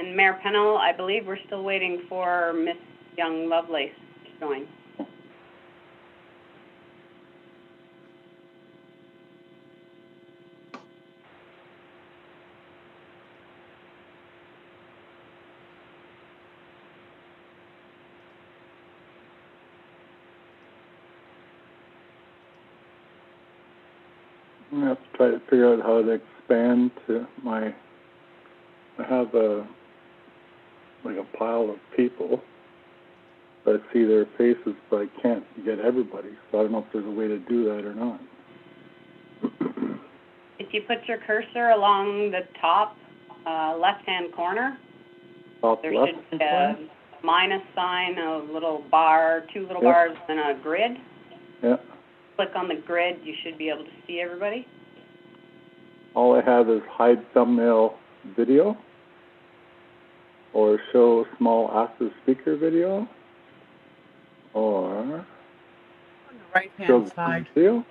And Mayor Pennell, I believe we're still waiting for Miss Young Lovelace to join. I have to try to figure out how to expand to I have like a pile of people. I see their faces, but I can't get everybody. So I don't know if there's a way to do that or not. If you put your cursor along the top left-hand corner, Top there left should be a minus sign, a little bar, two little bars, and a grid. Yeah. Click on the grid, you should be able to see everybody. All I have is hide thumbnail video or show small active speaker video or On the right-hand show side. video.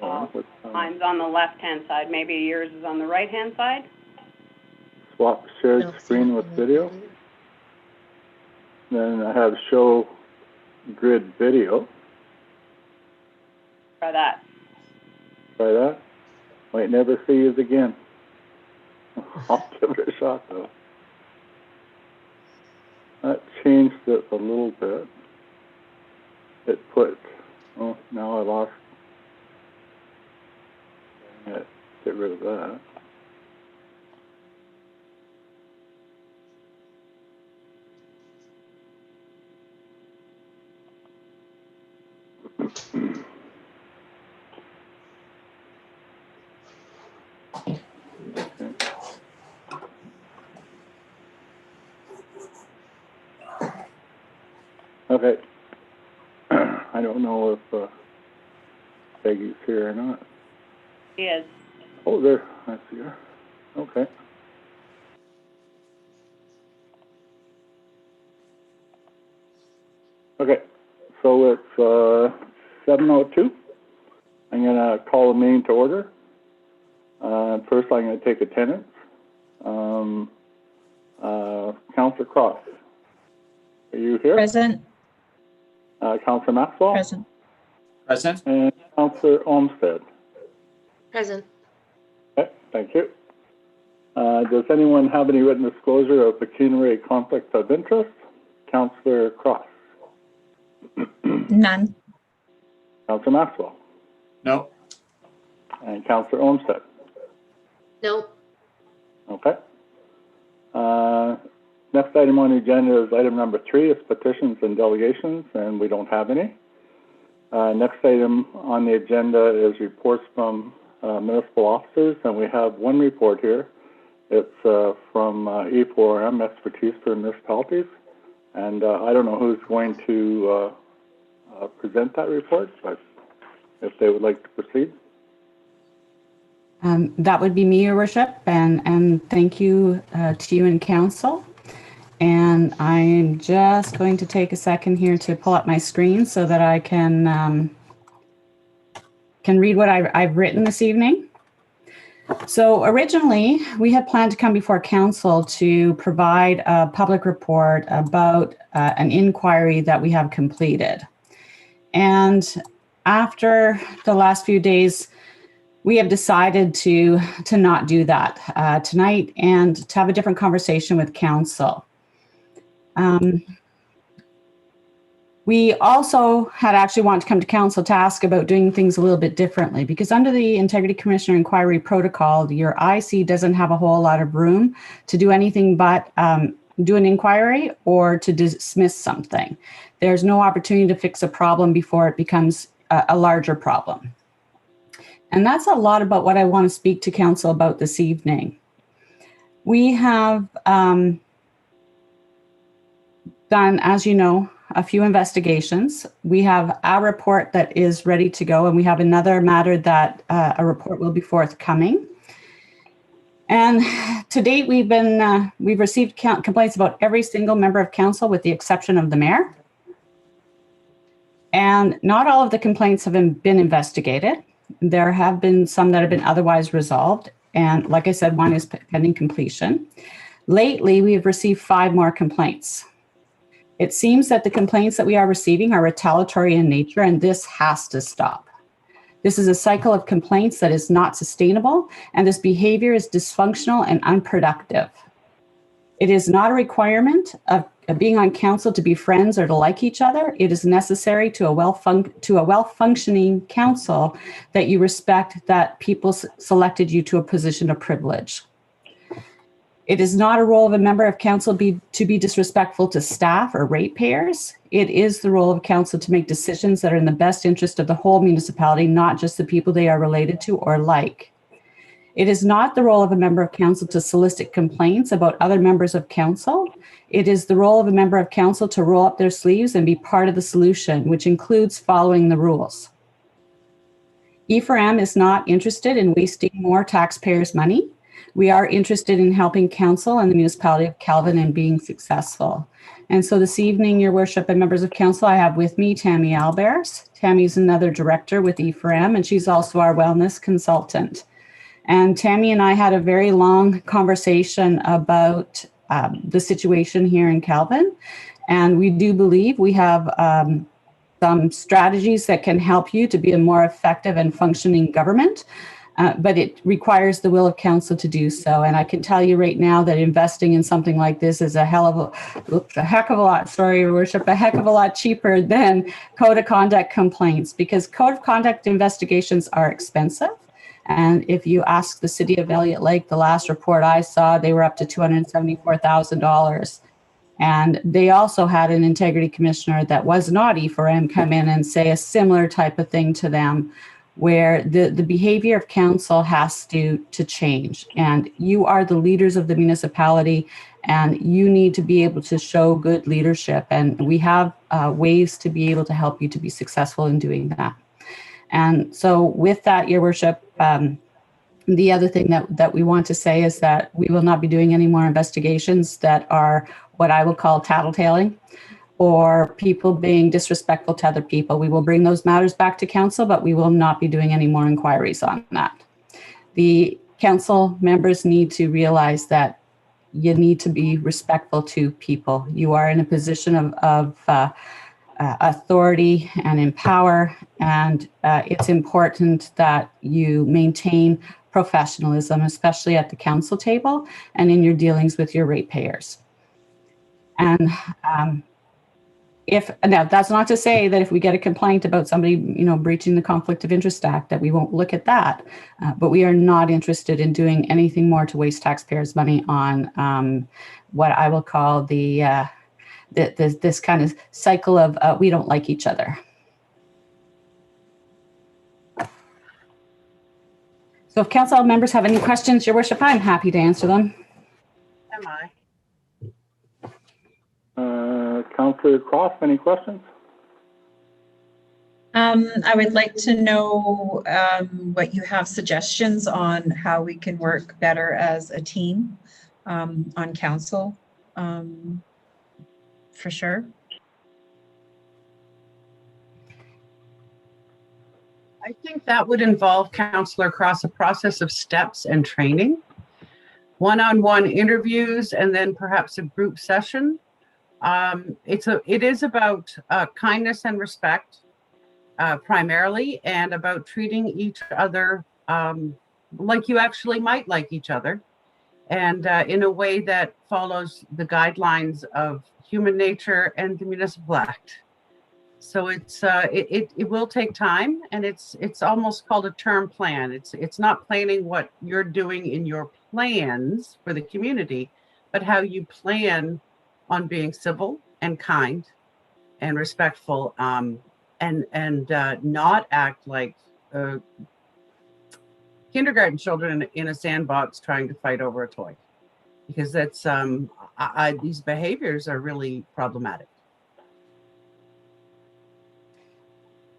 Mine's on the left-hand side. Maybe yours is on the right-hand side. Swap shared screen with video. Then I have show grid video. Try that. Try that. Might never see you again. I'll give it a shot though. That changed it a little bit. It put, oh, now I lost. Get rid of that. Okay. I don't know if Peggy's here or not. She is. Oh, there. I see her. Okay. Okay. So it's 7:02. I'm going to call the meeting to order. First, I'm going to take attendance. Councillor Cross, are you here? Present. Councillor Maxwell? Present. Present. And Councillor Olmsted? Present. Okay, thank you. Does anyone have any written disclosure of pecuniary conflict of interest? Councillor Cross? None. Councillor Maxwell? No. And Councillor Olmsted? Nope. Okay. Next item on the agenda is item number 3, is petitions and delegations, and we don't have any. Next item on the agenda is reports from municipal officers, and we have one report here. It's from E4M, Expertise for Municipalities, and I don't know who's going to present that report, but if they would like to proceed. That would be me, Your Worship, and thank you to you and council. And I'm just going to take a second here to pull up my screen so that I can read what I've written this evening. So originally, we had planned to come before council to provide a public report about an inquiry that we have completed. And after the last few days, we have decided to not do that tonight and to have a different conversation with council. We also had actually wanted to come to council to ask about doing things a little bit differently, because under the Integrity Commissioner Inquiry Protocol, your IC doesn't have a whole lot of room to do anything but do an inquiry or to dismiss something. There's no opportunity to fix a problem before it becomes a larger problem. And that's a lot about what I want to speak to council about this evening. We have done, as you know, a few investigations. We have our report that is ready to go, and we have another matter that a report will be forthcoming. And to date, we've received complaints about every single member of council with the exception of the mayor. And not all of the complaints have been investigated. There have been some that have been otherwise resolved. And like I said, one is pending completion. Lately, we have received 5 more complaints. It seems that the complaints that we are receiving are retaliatory in nature, and this has to stop. This is a cycle of complaints that is not sustainable, and this behavior is dysfunctional and unproductive. It is not a requirement of being on council to be friends or to like each other. It is necessary to a well-functioning council that you respect that people selected you to a position of privilege. It is not a role of a member of council to be disrespectful to staff or ratepayers. It is the role of council to make decisions that are in the best interest of the whole municipality, not just the people they are related to or like. It is not the role of a member of council to solicit complaints about other members of council. It is the role of a member of council to roll up their sleeves and be part of the solution, which includes following the rules. E4M is not interested in wasting more taxpayers' money. We are interested in helping council and the municipality of Calvin in being successful. And so this evening, Your Worship and members of council, I have with me Tammy Albers. Tammy's another director with E4M, and she's also our wellness consultant. And Tammy and I had a very long conversation about the situation here in Calvin. And we do believe we have some strategies that can help you to be a more effective and functioning government. But it requires the will of council to do so. And I can tell you right now that investing in something like this is a heck of a lot cheaper than code of conduct complaints, because code of conduct investigations are expensive. And if you ask the city of Elliott Lake, the last report I saw, they were up to $274,000. And they also had an integrity commissioner that was not E4M come in and say a similar type of thing to them, where the behavior of council has to change. And you are the leaders of the municipality, and you need to be able to show good leadership. And we have ways to be able to help you to be successful in doing that. And so with that, Your Worship, the other thing that we want to say is that we will not be doing any more investigations that are what I will call tattletaling, or people being disrespectful to other people. We will bring those matters back to council, but we will not be doing any more inquiries on that. The council members need to realize that you need to be respectful to people. You are in a position of authority and in power, and it's important that you maintain professionalism, especially at the council table and in your dealings with your ratepayers. And now that's not to say that if we get a complaint about somebody, breaching the Conflict of Interest Act, that we won't look at that. But we are not interested in doing anything more to waste taxpayers' money on what I will call this kind of cycle of we don't like each other. So if council members have any questions, Your Worship, I'm happy to answer them. Am I? Councillor Cross, any questions? I would like to know what you have suggestions on how we can work better as a team on council, for sure. I think that would involve, Councillor Cross, a process of steps and training, one-on-one interviews, and then perhaps a group session. It is about kindness and respect, primarily, and about treating each other like you actually might like each other, and in a way that follows the guidelines of human nature and the Municipal Act. So it will take time, and it's almost called a term plan. It's not planning what you're doing in your plans for the community, but how you plan on being civil and kind and respectful, and not act like kindergarten children in a sandbox trying to fight over a toy, because that's these behaviors are really problematic.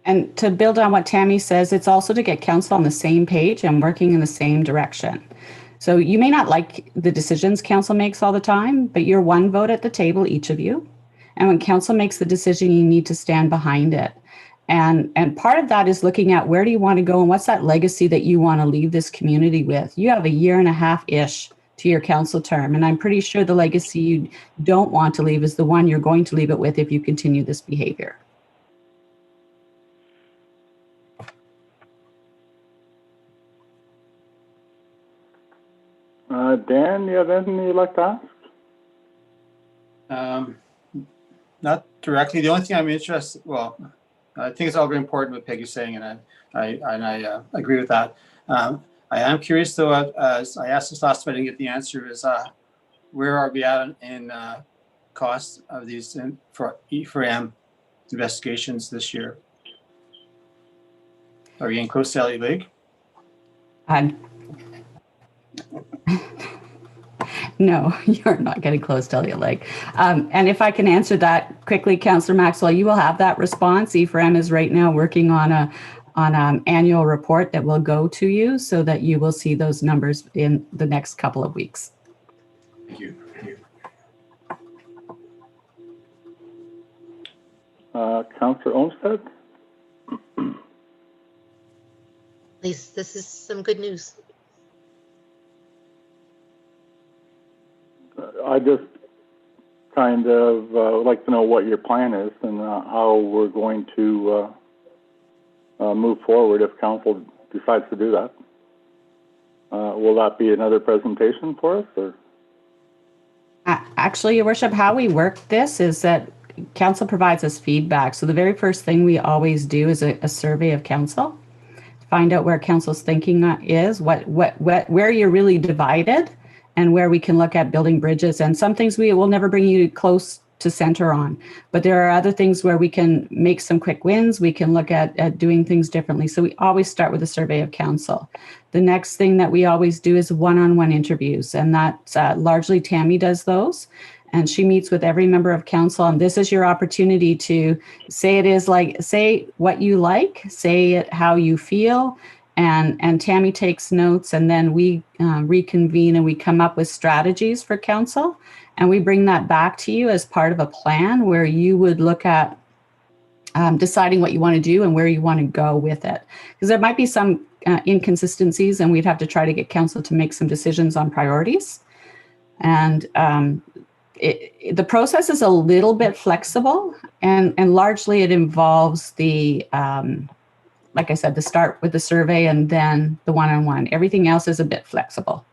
And to build on what Tammy says, it's also to get council on the same page and working in the same direction. So you may not like the decisions council makes all the time, but you're one vote at the table, each of you. And when council makes the decision, you need to stand behind it. And part of that is looking at where do you want to go and what's that legacy that you want to leave this community with. You have a year and a half-ish to your council term, and I'm pretty sure the legacy you don't want to leave is the one you're going to leave it with if you continue this behavior. Dan, you have anything you'd like to ask? Not directly. The only thing I'm interested, well, I think it's all very important what Peggy's saying, and I agree with that. I am curious though, as I asked this last time, I didn't get the answer, is where are we at in costs of these for E4M investigations this year? Are we getting close to Elliott Lake? No, you're not getting close to Elliott Lake. And if I can answer that quickly, Councillor Maxwell, you will have that response. E4M is right now working on an annual report that will go to you so that you will see those numbers in the next couple of weeks. Thank you. Councillor Olmsted? At least this is some good news. I just kind of like to know what your plan is and how we're going to move forward if council decides to do that. Will that be another presentation for us, or? Actually, Your Worship, how we work this is that council provides us feedback. So the very first thing we always do is a survey of council, find out where council's thinking is, where you're really divided, and where we can look at building bridges. And some things we will never bring you close to center on, but there are other things where we can make some quick wins. We can look at doing things differently. So we always start with a survey of council. The next thing that we always do is one-on-one interviews, and that's largely Tammy does those. And she meets with every member of council, and this is your opportunity to say what you like, say it how you feel, and Tammy takes notes, and then we reconvene and we come up with strategies for council, and we bring that back to you as part of a plan where you would look at deciding what you want to do and where you want to go with it. Because there might be some inconsistencies, and we'd have to try to get council to make some decisions on priorities. And the process is a little bit flexible, and largely it involves the like I said, the start with the survey and then the one-on-one. Everything else is a bit flexible.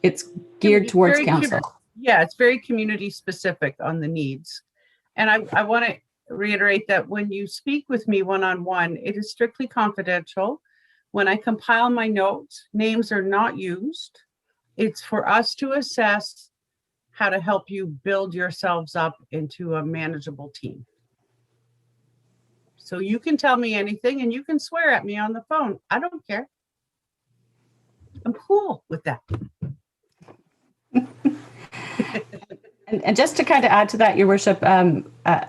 It's geared towards council. Yeah, it's very community specific on the needs. And I want to reiterate that when you speak with me one-on-one, it is strictly confidential. When I compile my notes, names are not used. It's for us to assess how to help you build yourselves up into a manageable team. So you can tell me anything and you can swear at me on the phone. I don't care. I'm cool with that. And just to kind of add to that, Your Worship,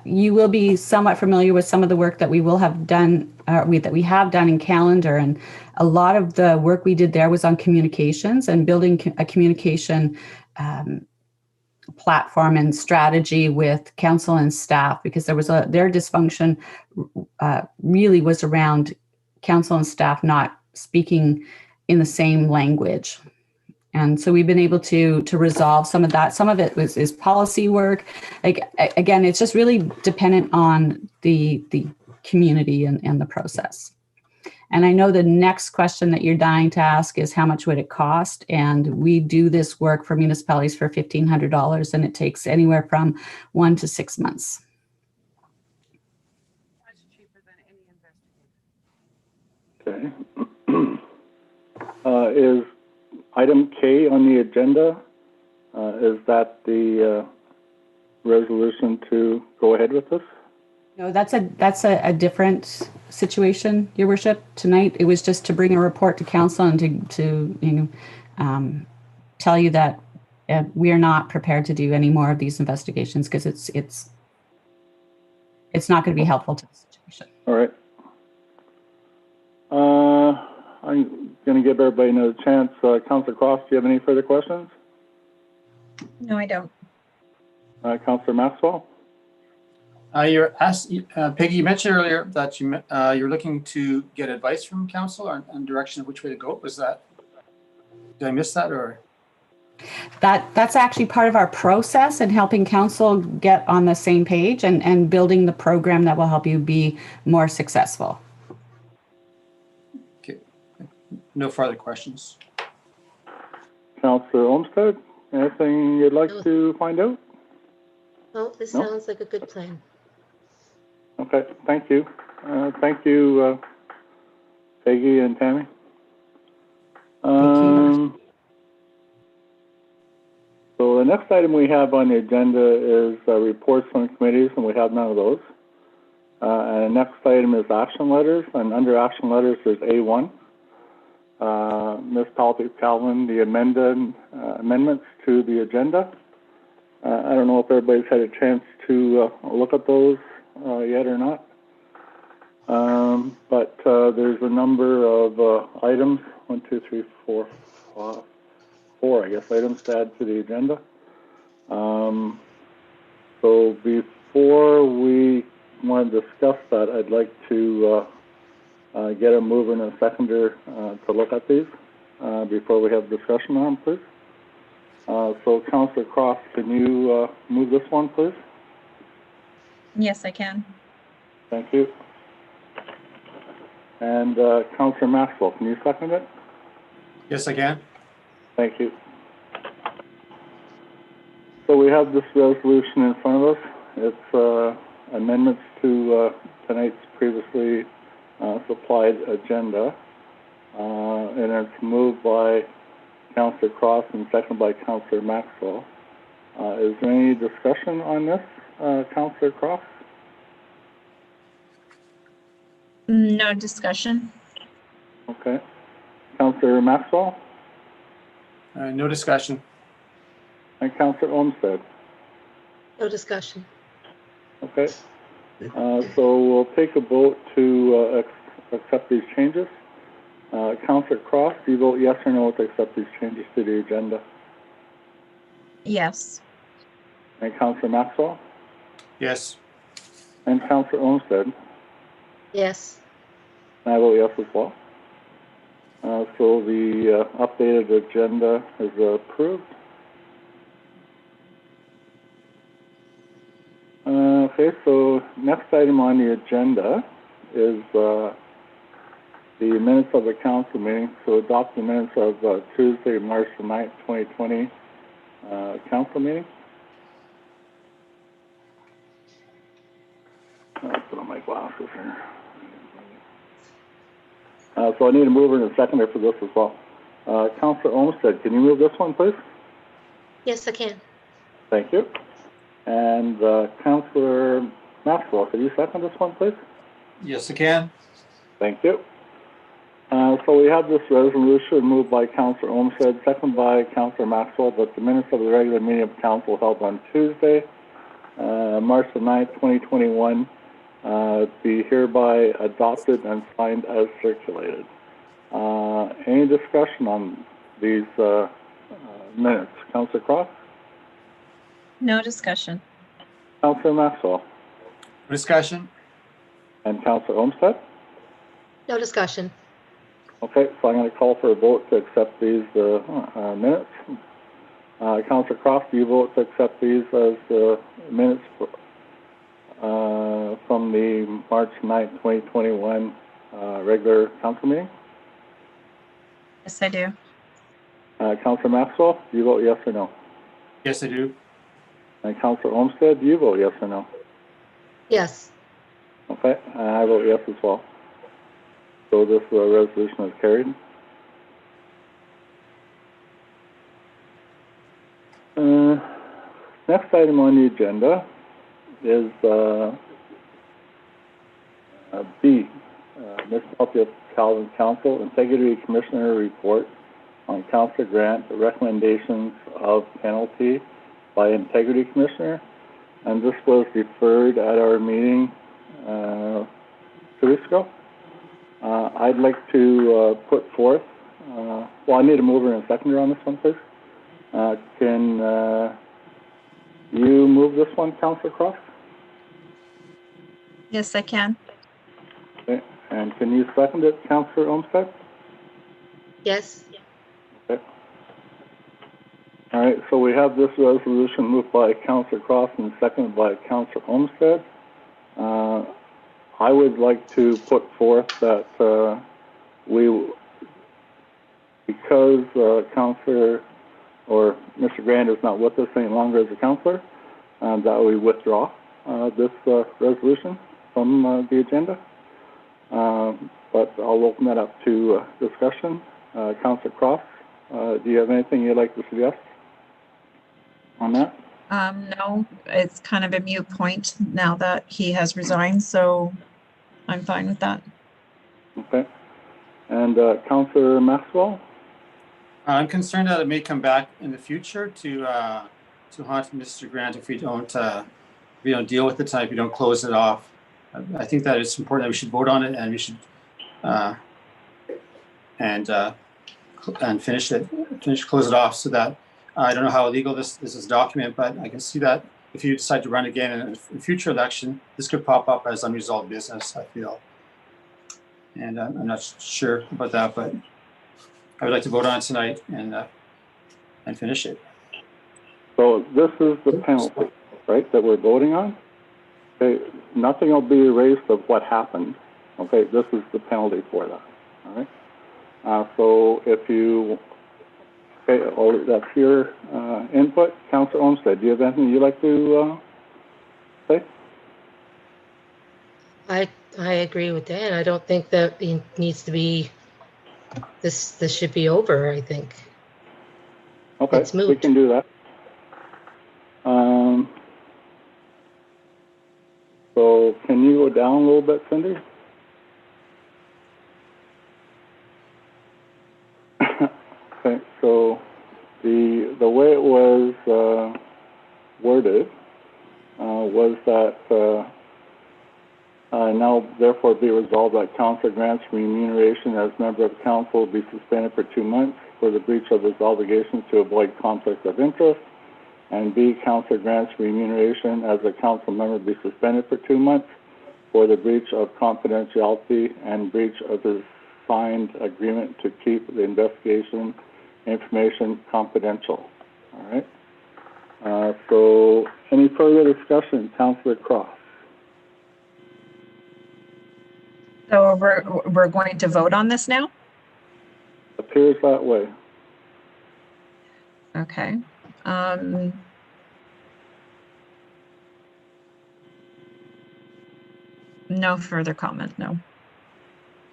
you will be somewhat familiar with some of the work that we will have done, that we have done in calendar. And a lot of the work we did there was on communications and building a communication platform and strategy with council and staff, because their dysfunction really was around council and staff not speaking in the same language. And so we've been able to resolve some of that. Some of it is policy work. Like, again, it's just really dependent on the community and the process. And I know the next question that you're dying to ask is how much would it cost? And we do this work for municipalities for $1,500, and it takes anywhere from 1 to 6 months. Much cheaper than any investigation. Okay. Is item K on the agenda, is that the resolution to go ahead with this? No, that's a different situation, Your Worship. Tonight, it was just to bring a report to council and to tell you that we are not prepared to do any more of these investigations, because it's not going to be helpful to the situation. All right. I'm going to give everybody another chance. Councillor Cross, do you have any further questions? No, I don't. Councillor Maxwell? Peggy, you mentioned earlier that you're looking to get advice from council on direction of which way to go. Was that, did I miss that or? That's actually part of our process in helping council get on the same page and building the program that will help you be more successful. Okay, no further questions. Councillor Olmsted, anything you'd like to find out? Oh, this No? sounds like a good plan. Okay, thank you. Thank you, Peggy and Tammy. So the next item we have on the agenda is reports from committees, and we have none of those. And the next item is action letters, and under action letters there's A1. Ms. Palpy-Calvin, the amendments to the agenda. I don't know if everybody's had a chance to look at those yet or not. But there's a number of items, 1, 2, 3, 4, 5, 4, I guess, items to add to the agenda. So before we want to discuss that, I'd like to get a mover and a seconder to look at these before we have discussion on them, please. So Councillor Cross, can you move this one, please? Yes, I can. Thank you. And Councillor Maxwell, can you second it? Yes, I can. Thank you. So we have this resolution in front of us. It's amendments to tonight's previously supplied agenda. And it's moved by Councillor Cross and seconded by Councillor Maxwell. Is there any discussion on this, Councillor Cross? No discussion. Okay. Councillor Maxwell No discussion. and Councillor Olmsted. No discussion. Okay. So we'll take a vote to accept these changes. Councillor Cross, do you vote yes or no to accept these changes to the agenda? Yes. And Councillor Maxwell? Yes. And Councillor Olmsted? Yes. And I vote yes as well. So the updated agenda is approved. Okay, so next item on the agenda is the minutes of the council meeting. So adopt the minutes of Tuesday, March the 9th, 2020 council meeting. I'll put on my glasses here. So I need a mover and a seconder for this as well. Councillor Olmsted, can you move this one, please? Yes, I can. Thank you. And Councillor Maxwell, could you second this one, please? Yes, I can. Thank you. So we have this resolution moved by Councillor Olmsted, seconded by Councillor Maxwell, that the minutes of the regular meeting of council held on Tuesday, March the 9th, 2021, be hereby adopted and signed as circulated. Any discussion on these minutes? Councillor Cross? No discussion. Councillor Maxwell? Discussion. And Councillor Olmsted? No discussion. Okay, so I'm going to call for a vote to accept these minutes. Councillor Cross, do you vote to accept these as minutes from the March 9th, 2021 regular council meeting? Yes, I do. Councillor Maxwell, do you vote yes or no? Yes, I do. And Councillor Olmsted, do you vote yes or no? Yes. Okay, I vote yes as well. So this resolution is carried. Next item on the agenda is B, Ms. Palpy-Calvin Council Integrity Commissioner Report on Council Grant Recommendations of Penalty by Integrity Commissioner. And this was deferred at our meeting 2 weeks ago. I'd like to put forth, well, I need a mover and a seconder on this one, please. Can you move this one, Councillor Cross? Yes, I can. Okay. And can you second it, Councillor Olmsted? Yes. Okay. All right, so we have this resolution moved by Councillor Cross and seconded by Councillor Olmsted. I would like to put forth that because Councillor or Mr. Grant is not with us any longer as a councillor, that we withdraw this resolution from the agenda. But I'll open that up to discussion. Councillor Cross, do you have anything you'd like to suggest on that? No, it's kind of a moot point now that he has resigned, so I'm fine with that. Okay. And Councillor Maxwell? I'm concerned that it may come back in the future to haunt Mr. Grant if we don't deal with it tonight, if we don't close it off. I think that it's important that we should vote on it and we should close it off so that I don't know how illegal this is document, but I can see that if you decide to run again in a future election, this could pop up as unresolved business, I feel. And I'm not sure about that, but I would like to vote on it tonight and finish it. So this is the penalty, right, that we're voting on? Okay, nothing will be erased of what happened. Okay, this is the penalty for that, all right? So if you, okay, that's your input. Councillor Olmsted, do you have anything you'd like to say? I agree with Dan. I don't think that it needs to be, this should be over, I think. Okay, It's moot. we can do that. So can you go down a little bit, Cindy? Okay, so the way it was worded was that now therefore be resolved that Councillor Grant's remuneration as member of council will be suspended for 2 months for the breach of his obligations to avoid conflict of interest. And B, Councillor Grant's remuneration as a council member be suspended for 2 months for the breach of confidentiality and breach of his signed agreement to keep the investigation information confidential. All right. So any further discussion, Councillor Cross? So we're going to vote on this now? Appears that way. Okay. No further comment, no.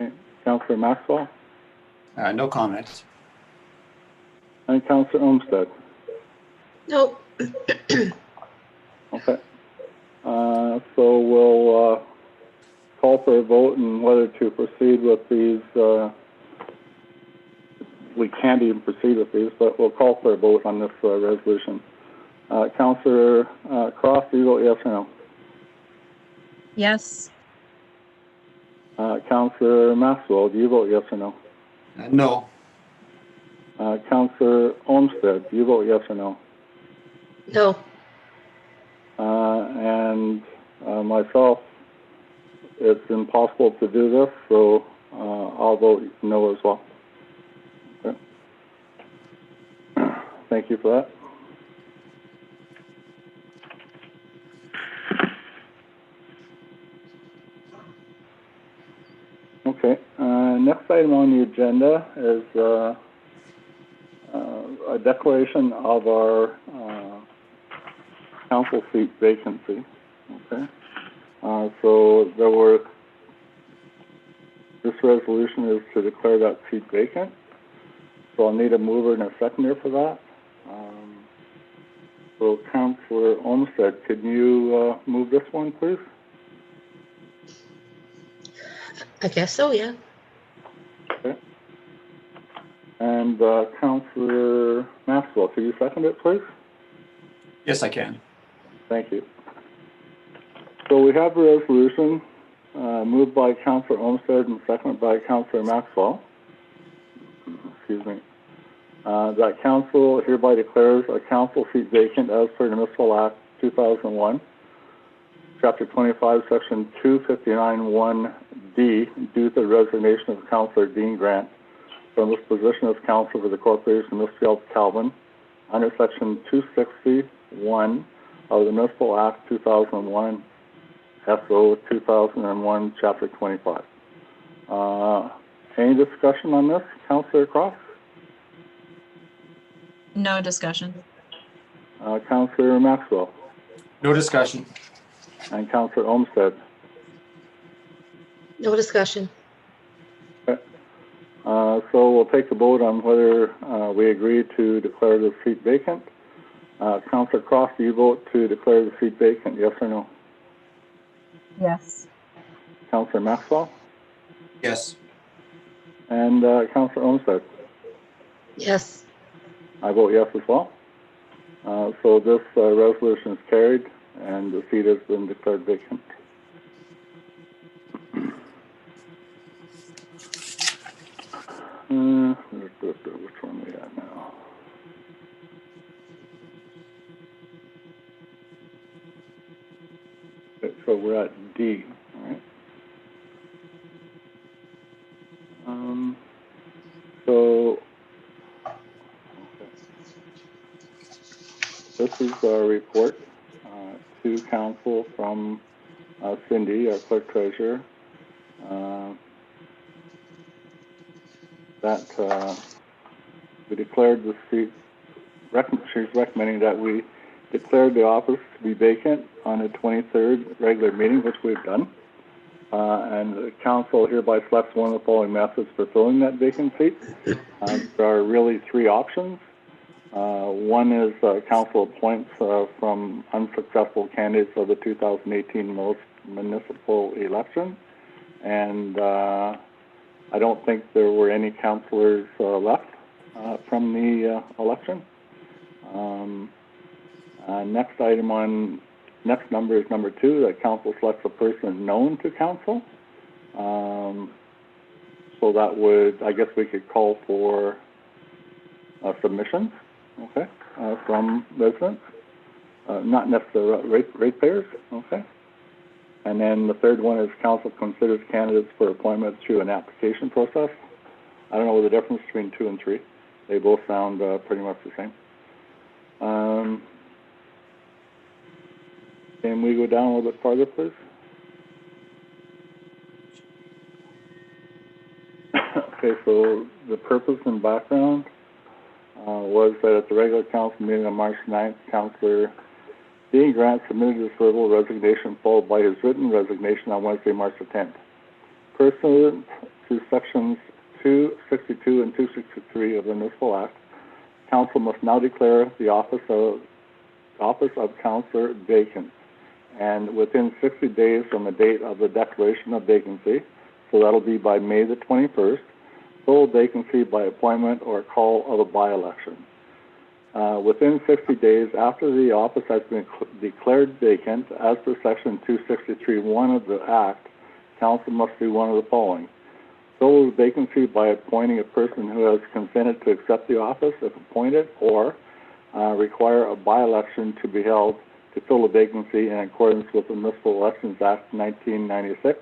Okay. Councillor Maxwell? No comment. And Councillor Olmsted? No. Okay. So we'll call for a vote on whether to proceed with these. We can't even proceed with these, but we'll call for a vote on this resolution. Councillor Cross, do you vote yes or no? Yes. Councillor Maxwell, do you vote yes or no? No. Councillor Olmsted, do you vote yes or no? No. And myself, it's impossible to do this, so I'll vote no as well. Okay. Thank you for that. Okay, next item on the agenda is a declaration of our council seat vacancy. Okay, so this resolution is to declare that seat vacant. So I'll need a mover and a seconder for that. So Councillor Olmsted, could you move this one, please? I guess so, yeah. Okay. And Councillor Maxwell, could you second it, please? Yes, I can. Thank you. So we have a resolution moved by Councillor Olmsted and seconded by Councillor Maxwell. Excuse me. That council hereby declares a council seat vacant as per the Municipal Act 2001 Chapter 25, Section 259(1)D, due to the resignation of Councillor Dean Grant from his position as council for the Corporation of Municipality of Calvin under Section 261 of the Municipal Act 2001, SO 2001, Chapter 25. Any discussion on this, Councillor Cross? No discussion. Councillor Maxwell No discussion. and Councillor Olmsted. No discussion. So we'll take a vote on whether we agree to declare the seat vacant. Councillor Cross, do you vote to declare the seat vacant, yes or no? Yes. Councillor Maxwell Yes. and Councillor Olmsted. Yes. I vote yes as well. So this resolution is carried and the seat has been declared vacant. Which one are we at now? Okay, so we're at D, all right? So this is our report to council from Cindy, our clerk treasurer. That we declared the seat, she's recommending that we declared the office to be vacant on the 23rd regular meeting, which we've done. And the council hereby selects one of the following methods for filling that vacant seat. There are really three options. One is council appoints from unsuccessful candidates of the 2018 municipal election. And I don't think there were any councillors left from the election. Next number is number 2, that council selects a person known to council. So that would, I guess we could call for submissions, okay, from residents, not necessarily ratepayers, okay. And then the third one is council considers candidates for appointment through an application process. I don't know the difference between 2 and 3. They both sound pretty much the same. Can we go down a little bit farther, please? Okay, so the purpose and background was that at the regular council meeting on March 9th, Councillor Dean Grant submitted his verbal resignation followed by his written resignation on Wednesday, March the 10th. Pursuant to sections 262 and 263 of the Municipal Act, council must now declare the office of councillor vacant, and within 60 days from the date of the declaration of vacancy, so that'll be by May the 21st, fill vacancy by appointment or call of a by-election. Within 60 days after the office has been declared vacant, as per section 263(1) of the Act, council must do one of the following: fill the vacancy by appointing a person who has consented to accept the office if appointed, or require a by-election to be held to fill a vacancy in accordance with the Municipal Elections Act 1996.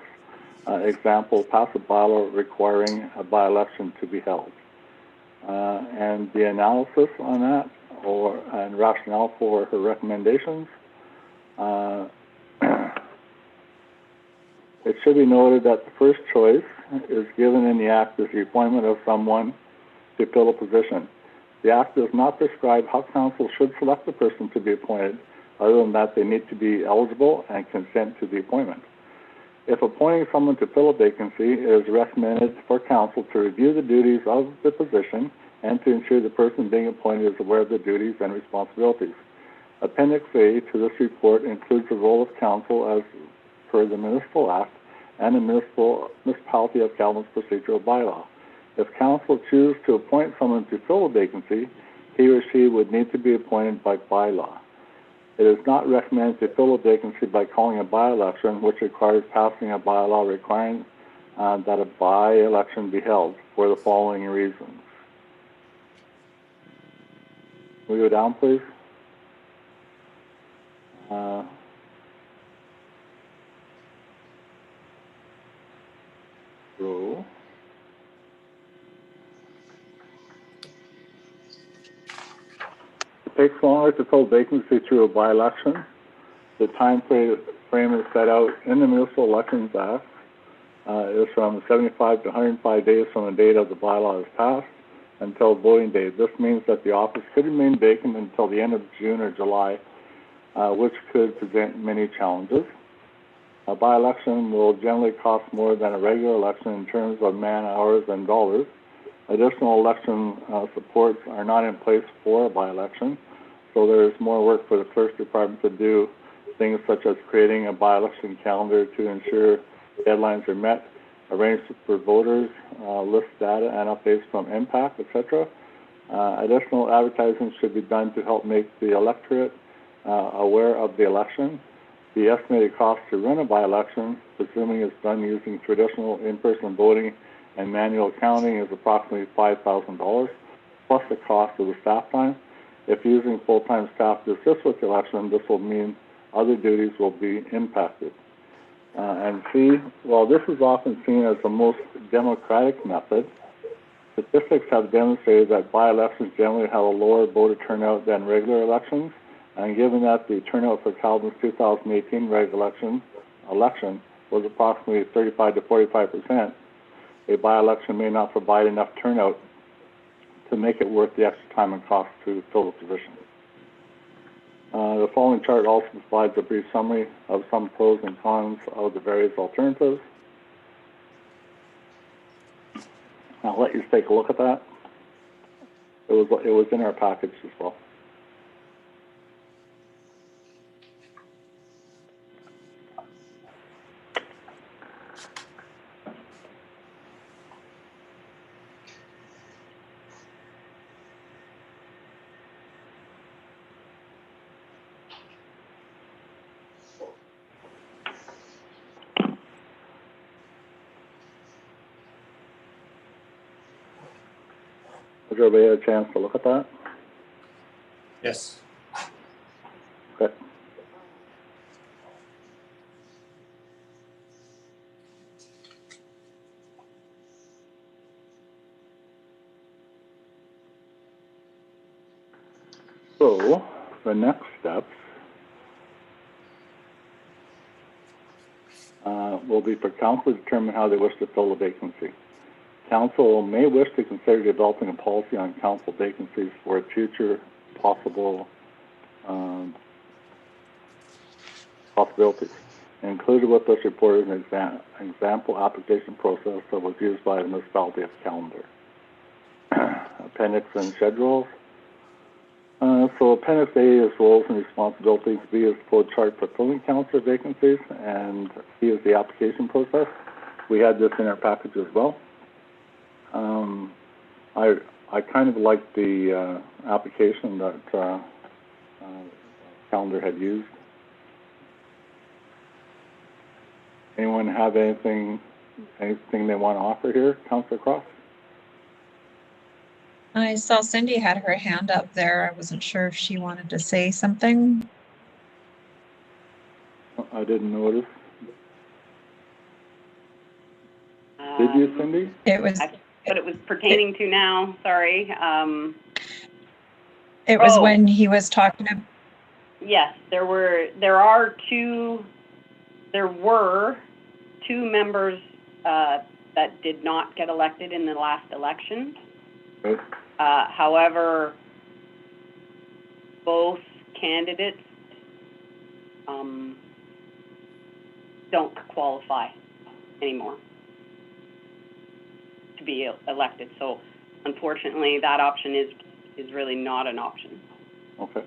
Example, pass a bylaw requiring a by-election to be held. And the analysis on that, and rationale for her recommendations. It should be noted that the first choice is given in the Act as the appointment of someone to fill a position. The Act does not prescribe how council should select a person to be appointed, other than that they need to be eligible and consent to the appointment. If appointing someone to fill a vacancy, it is recommended for council to review the duties of the position and to ensure the person being appointed is aware of the duties and responsibilities. Appendix A to this report includes the role of council as per the Municipal Act and the Municipality of Calvin's procedural bylaw. If council chooses to appoint someone to fill a vacancy, he or she would need to be appointed by bylaw. It is not recommended to fill a vacancy by calling a by-election, which requires passing a bylaw requiring that a by-election be held for the following reasons. Can we go down, please? It takes longer to fill vacancy through a by-election. The time frame is set out in the Municipal Elections Act. Is from 75 to 105 days from the date of the bylaw is passed until voting day. This means that the office could remain vacant until the end of June or July, which could present many challenges. A by-election will generally cost more than a regular election in terms of man-hours and dollars. Additional election supports are not in place for a by-election, so there is more work for the clerk's department to do, things such as creating a by-election calendar to ensure deadlines are met, arrange for voters, list data and updates from Impact, etc. Additional advertising should be done to help make the electorate aware of the election. The estimated cost to run a by-election, presuming it's done using traditional in-person voting and manual counting, is approximately $5,000, plus the cost of the staff time. If using full-time staff to assist with the election, this will mean other duties will be impacted. And C, while this is often seen as the most democratic method, statistics have demonstrated that by-elections generally have a lower voter turnout than regular elections. And given that the turnout for Calvin's 2018 regular election was approximately 35 to 45%, a by-election may not provide enough turnout to make it worth the extra time and cost to fill the position. The following chart also provides a brief summary of some pros and cons of the various alternatives. I'll let you take a look at that. It was in our package as well. Has everybody had a chance to look at that? Yes. Okay. So, the next steps will be for council to determine how they wish to fill the vacancy. Council may wish to consider developing a policy on council vacancies for future possible possibilities. Included with this report is an example application process that was used by the municipality of Callander. Appendix and schedules. So Appendix A is roles and responsibilities, B is flow chart for filling council vacancies, and C is the application process. We had this in our package as well. I kind of like the application that Callander had used. Anyone have anything they want to offer here, Councillor Cross? I saw Cindy had her hand up there. I wasn't sure if she wanted to say something. I didn't notice. Did you, Cindy? It was. What it was pertaining to now, sorry. It was when he was talking about. Yes, there were two members that did not get elected in the last election. Okay. However, both candidates don't qualify anymore to be elected. So unfortunately, that option is really not an option. Okay.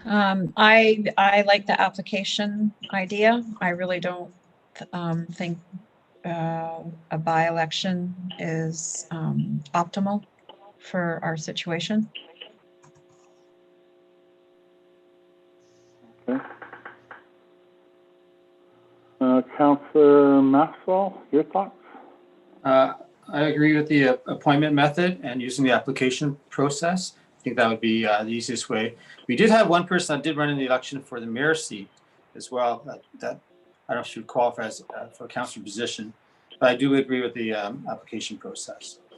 I like the application idea. I really don't think a by-election is optimal for our situation. Okay. Councillor Maxwell, your thoughts? I agree with the appointment method and using the application process. I think that would be the easiest way. We did have one person that did run in the election for the mayor seat as well. That I don't know if she would qualify as for a councillor position. But I do agree with the application process. I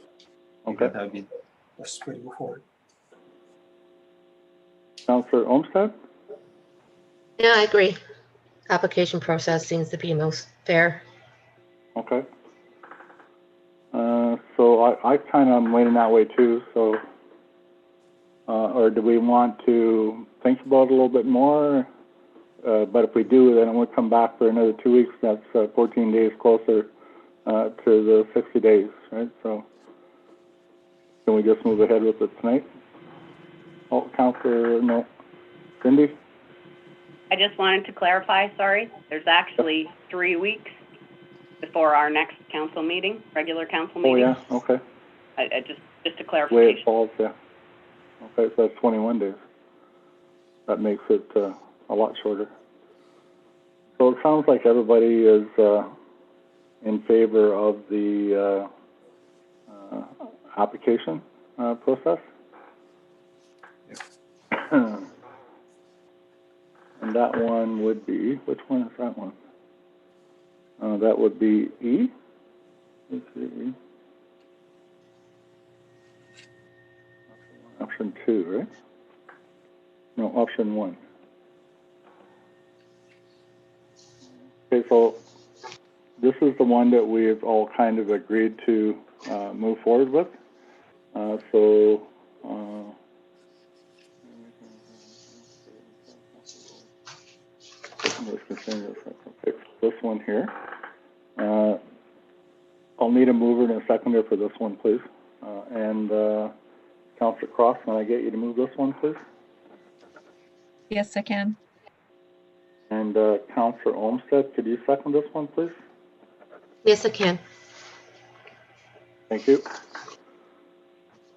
think Okay. that would be the best way to go forward. Councillor Olmsted? Yeah, I agree. Application process seems to be most fair. Okay. So I kind of am leaning that way too, so, or do we want to think about it a little bit more? But if we do, then we'll come back for another 2 weeks. That's 14 days closer to the 60 days, right? So can we just move ahead with it tonight? Oh, Councillor, no. Cindy? I just wanted to clarify, sorry, there's actually 3 weeks before our next council meeting, regular council Oh, meeting. yeah, okay. I just a Way it clarification. falls, yeah. Okay, so that's 21 days. That makes it a lot shorter. So it sounds like everybody is in favor of the application process. And that one would be, which one is that one? That would be E. Let's see, E. Option 2, right? No, option 1. Okay, so this is the one that we've all kind of agreed to move forward with. So, okay, this one here. I'll need a mover and a seconder for this one, please. And Councillor Cross, can I get you to move this one, please? Yes, I can. And Councillor Olmsted, could you second this one, please? Yes, I can. Thank you.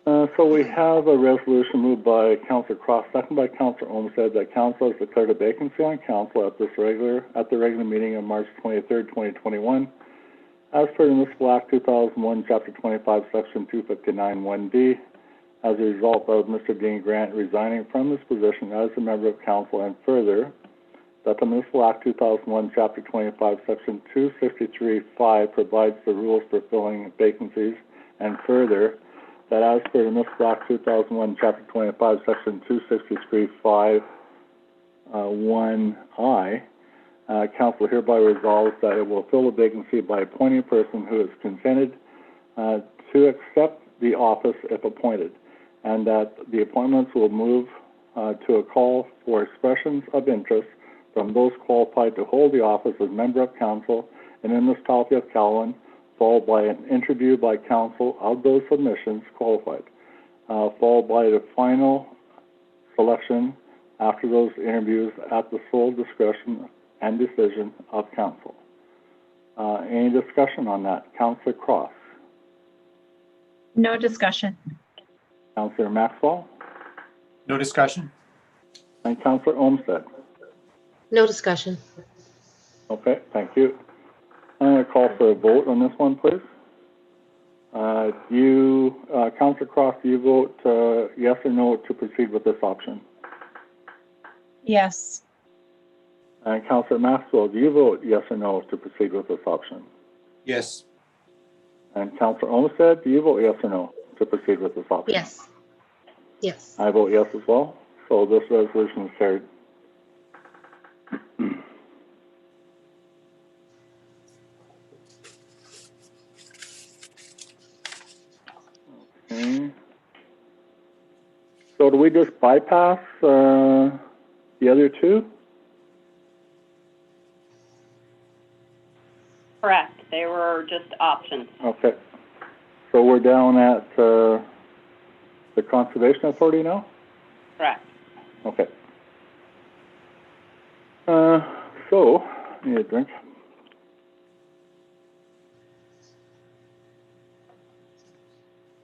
So we have a resolution moved by Councillor Cross, second by Councillor Olmsted, that council has declared a vacancy on council at the regular meeting on March 23rd, 2021. As per the Municipal Act 2001, Chapter 25, Section 259 1D, as a result of Mr. Dean Grant resigning from his position as a member of council, and further, that the Municipal Act 2001, Chapter 25, Section 263(5) provides the rules for filling vacancies, and further, that as per the Municipal Act 2001, Chapter 25, Section 263(5) 1I, council hereby resolves that it will fill a vacancy by appointing a person who has consented to accept the office if appointed, and that the appointments will move to a call for expressions of interest from those qualified to hold the office as member of council in the municipality of Calwyn, followed by an interview by council of those submissions qualified, followed by the final selection after those interviews at the sole discretion and decision of council. Any discussion on that? Councillor Cross? No discussion. Councillor Maxwell? No discussion? And Councillor Olmsted? No discussion. Okay, thank you. I'm going to call for a vote on this one, please. Councillor Cross, do you vote yes or no to proceed with this option? Yes. And Councillor Maxwell, do you vote yes or no to proceed with this option? Yes. And Councillor Olmsted, do you vote yes or no to proceed with this option? Yes. Yes. I vote yes as well. So this resolution is carried. Okay. So do we just bypass the other two? Correct, they were just options. Okay. So we're down at the Conservation Authority now? Correct. Okay. So, I need a drink.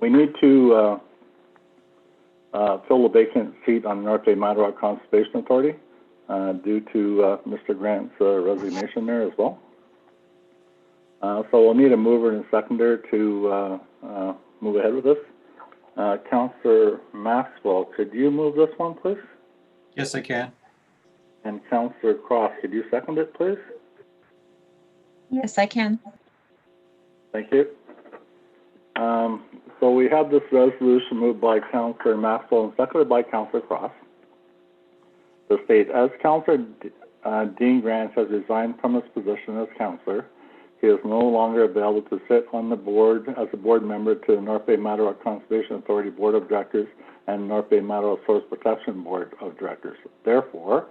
We need to fill the vacant seat on the North Bay Madarock Conservation Authority due to Mr. Grant's resignation there as well. So we'll need a mover and a seconder to move ahead with this. Councillor Maxwell, could you move this one, please? Yes, I can. And Councillor Cross, could you second it, please? Yes, I can. Thank you. So we have this resolution moved by Councillor Maxwell and seconded by Councillor Cross. The state, as Councillor Dean Grant has resigned from his position as councillor, he is no longer available to sit on the board as a board member to the North Bay Madawaska Conservation Authority Board of Directors and North Bay Madawaska Source Protection Board of Directors. Therefore,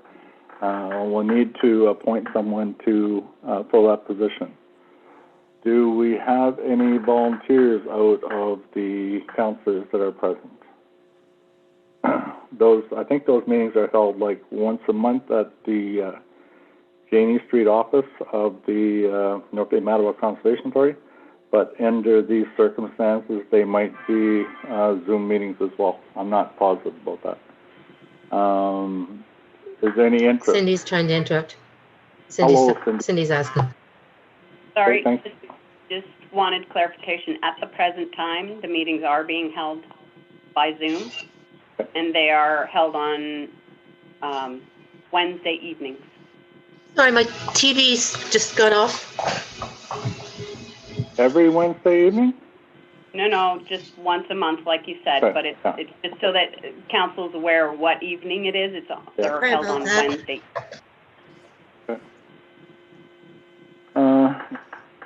we'll need to appoint someone to fill that position. Do we have any volunteers out of the councillors that are present? I think those meetings are held like once a month at the Janie Street office of the North Bay Madawaska Conservation Authority, but under these circumstances, they might be Zoom meetings as well. I'm not positive about that. Is there any interest? Cindy's trying to interrupt. Hello, Cindy. Cindy's asking. Sorry, thanks. just wanted clarification. At the present time, the meetings are being held by Zoom, and they are held on Wednesday evenings. Sorry, my TV's just got off. Every Wednesday evening? No, just once a month, like you said, Okay, but it's yeah. it's just so that council's aware of what evening it is. They're Sorry held about on that. Wednesday.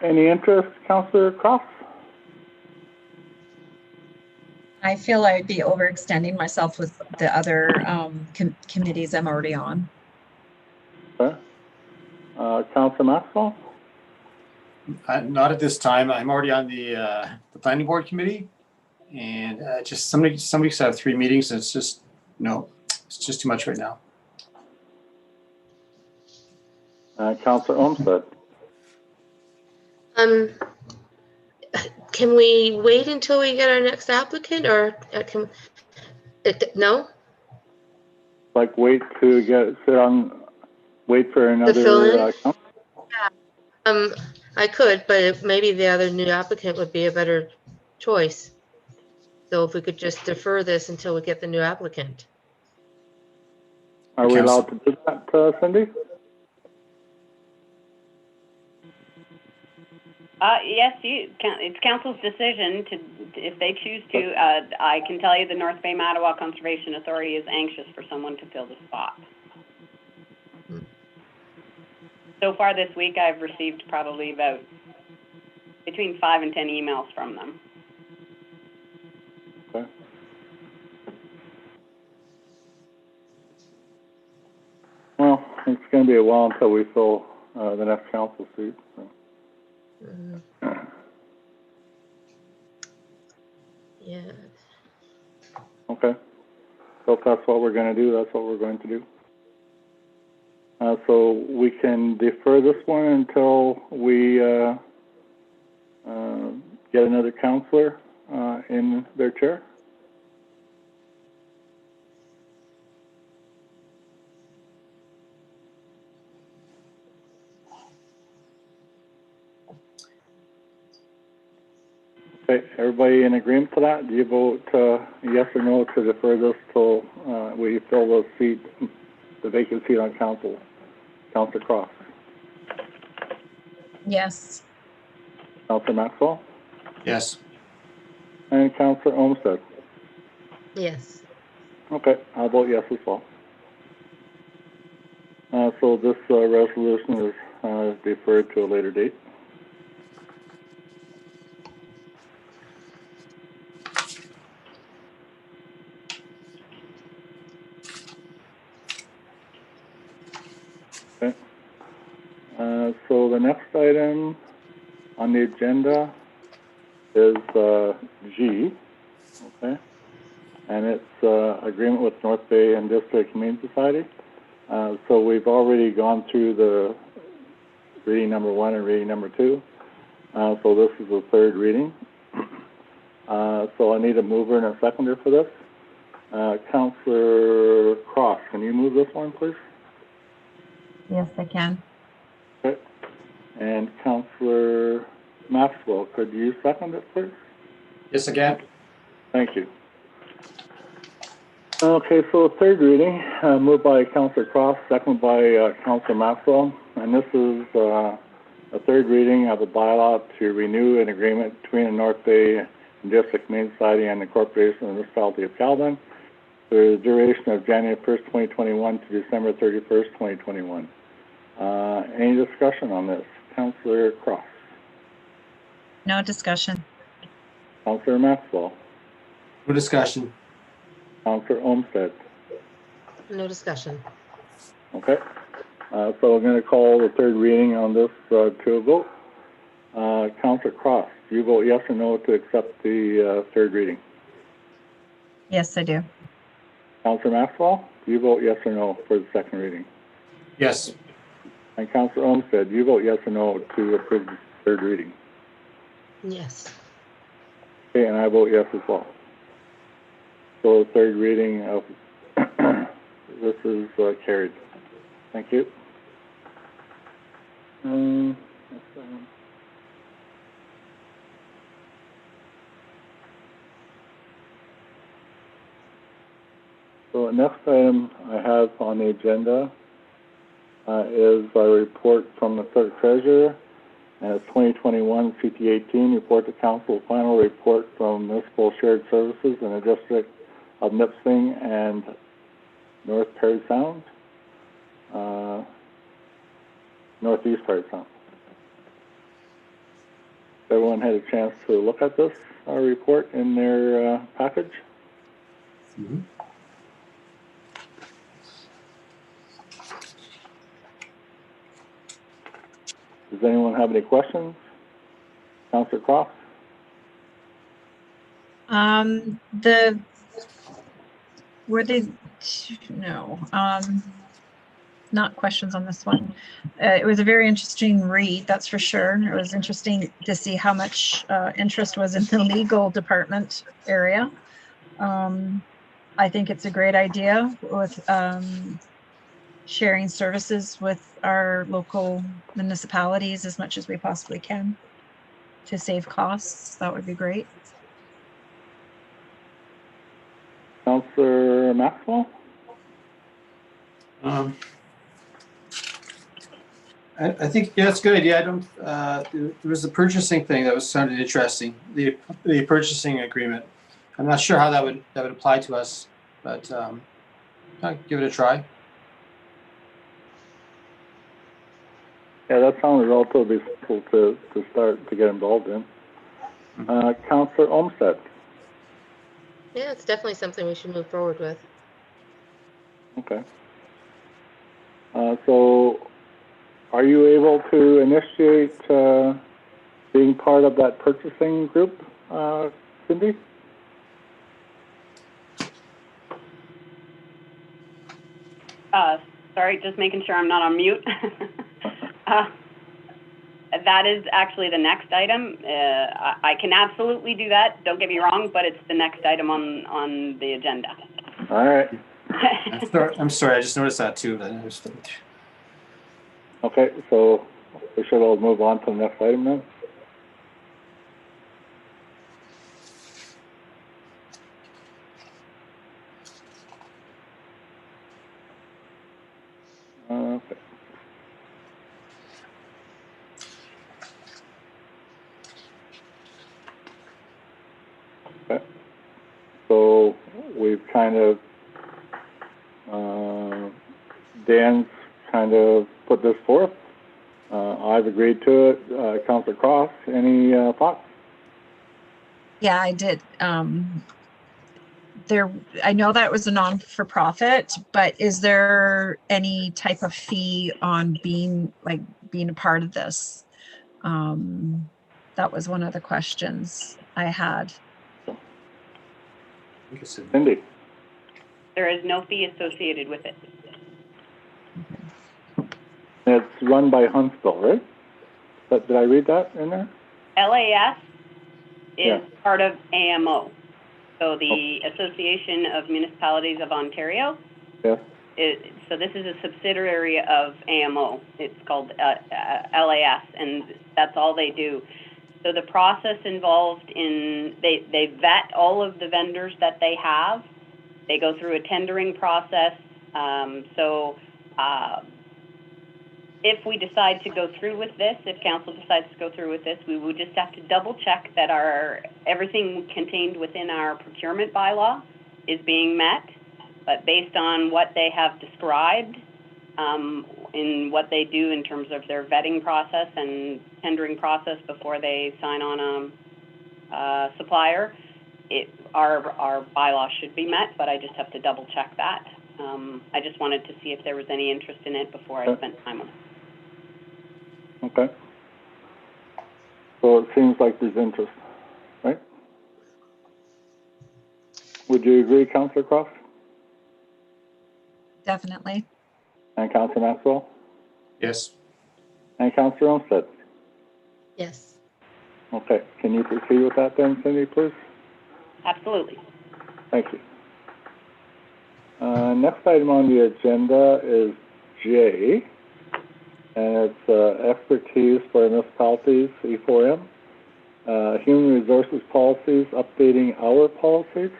Any interest, Councillor Cross? I feel I'd be overextending myself with the other committees I'm already on. Okay. Councillor Maxwell? Not at this time. I'm already on the planning board committee, and just some weeks I have 3 meetings, and it's just too much right now. Councillor Olmsted? Can we wait until we get our next applicant, or no? Like wait for another fill-in? council? I could, but maybe the other new applicant would be a better choice. So if we could just defer this until we get the new applicant. Are we allowed to do that, Cindy? Yes, it's council's decision if they choose to. I can tell you the North Bay Madawaska Conservation Authority is anxious for someone to fill the spot. So far this week, I've received probably about between 5 and 10 emails from them. Okay. Well, it's going to be a while until we fill the next council seat. So. Yeah. Okay. So if that's what we're going to do, that's what we're going to do. So we can defer this one until we get another counselor in their chair. Okay, everybody in agreement to that? Do you vote yes or no to defer this till we fill the seat, the vacant seat on council? Councillor Cross? Yes. Councillor Maxwell? Yes. And Councillor Olmsted? Yes. Okay, I'll vote yes as well. So this resolution is deferred to a later date. Okay. So the next item on the agenda is G, okay? And it's agreement with North Bay and District Humane Society. So we've already gone through the reading number 1 and reading number 2. So this is the third reading. So I need a mover and a seconder for this. Councillor Cross, can you move this one, please? Yes, I can. Okay. And Councillor Maxwell, could you second it, please? Yes, again. Thank you. Okay, so third reading, moved by Councillor Cross, seconded by Councillor Maxwell, and this is a third reading of a bylaw to renew an agreement between the North Bay District Humane Society and the Corporation of the Municipality of Caledon for the duration of January 1st, 2021 to December 31st, 2021. Any discussion on this? Councillor Cross. No discussion. Councillor Maxwell. No discussion. Councillor Olmsted. No discussion. Okay. So we're going to call the third reading on this to a vote. Councillor Cross, do you vote yes or no to accept the third reading? Yes, I do. Councillor Maxwell, do you vote yes or no for the second reading? Yes. And Councillor Olmsted, do you vote yes or no to approve the third reading? Yes. Okay, and I vote yes as well. So the third reading of this is carried. Thank you. So the next item I have on the agenda is a report from the clerk treasurer. And it's 2021 CT18 report to council, final report from municipal shared services in the district of Nipissing and North Parry Sound, Northeast Parry Sound. Everyone had a chance to look at this report in their package? Mm-hmm. Does anyone have any questions? Councillor Cross? Not questions on this one. It was a very interesting read, that's for sure. It was interesting to see how much interest was in the legal department area. I think it's a great idea with sharing services with our local municipalities as much as we possibly can to save costs. That would be great. Councillor Maxwell? I think, yeah, it's a good idea. I don't, there was a purchasing thing that sounded interesting, the purchasing agreement. I'm not sure how that would apply to us, but I'll give it a try. Yeah, that sounds relatively simple to start to get involved in. Councillor Olmsted? Yeah, it's definitely something we should move forward with. Okay. So are you able to initiate being part of that purchasing group, Cindy? Sorry, just making sure I'm not on mute. That is actually the next item. I can absolutely do that, don't get me wrong, but it's the next item on the agenda. All right. I'm sorry, I just noticed that too. Okay, so we should all move on to the next item then. Okay. Okay. So we've kind of, Dan's kind of put this forth. I've agreed to it. Councillor Cross, any thoughts? Yeah, I did. I know that was a non-for-profit, but is there any type of fee on being a part of this? That was one of the questions I had. Cindy? There is no fee associated with it. It's run by Huntsville, right? But did I read that in there? LAS is Yeah. part of AMO. So the Association of Municipalities of Ontario. Yeah. So this is a subsidiary of AMO. It's called LAS, and that's all they do. So the process involved in, they vet all of the vendors that they have. They go through a tendering process. if we decide to go through with this, if council decides to go through with this, we would just have to double check that everything contained within our procurement bylaw is being met. But based on what they have described, in what they do in terms of their vetting process and tendering process before they sign on a supplier, our bylaw should be met, but I just have to double check that. I just wanted to see if there was any interest in it before I spent time on it. Okay. So it seems like there's interest, right? Would you agree, Councillor Croft? Definitely. And Councillor Maxwell? Yes. And Councillor Olmsted? Yes. Okay. Can you proceed with that then, Cindy, please? Absolutely. Thank you. Next item on the agenda is J, and it's expertise for municipalities, E4M. Human resources policies, updating our policies.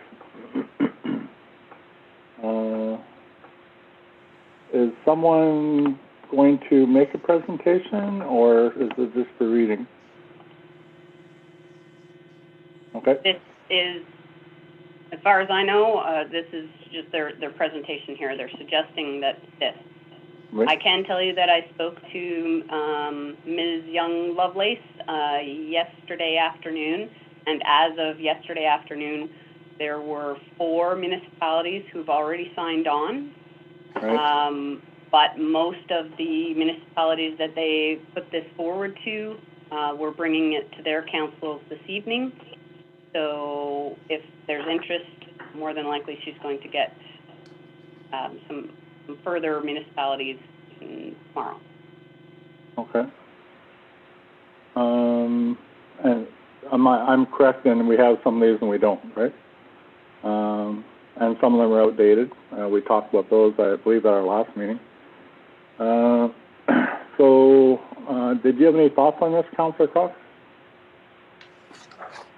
Is someone going to make a presentation, or is it just a reading? Okay. This is, as far as I know, this is just their presentation here. They're suggesting that this. Right. I can tell you that I spoke to Ms. Young Lovelace yesterday afternoon, and as of yesterday afternoon, there were 4 municipalities who've already signed on. Right. But most of the municipalities that they put this forward to, we're bringing it to their councils this evening. So if there's interest, more than likely she's going to get some further municipalities tomorrow. Okay. And I'm correct, and we have some of these and we don't, right? And some of them are outdated. We talked about those, I believe, at our last meeting. So, did you have any thoughts on this, Councillor Cox?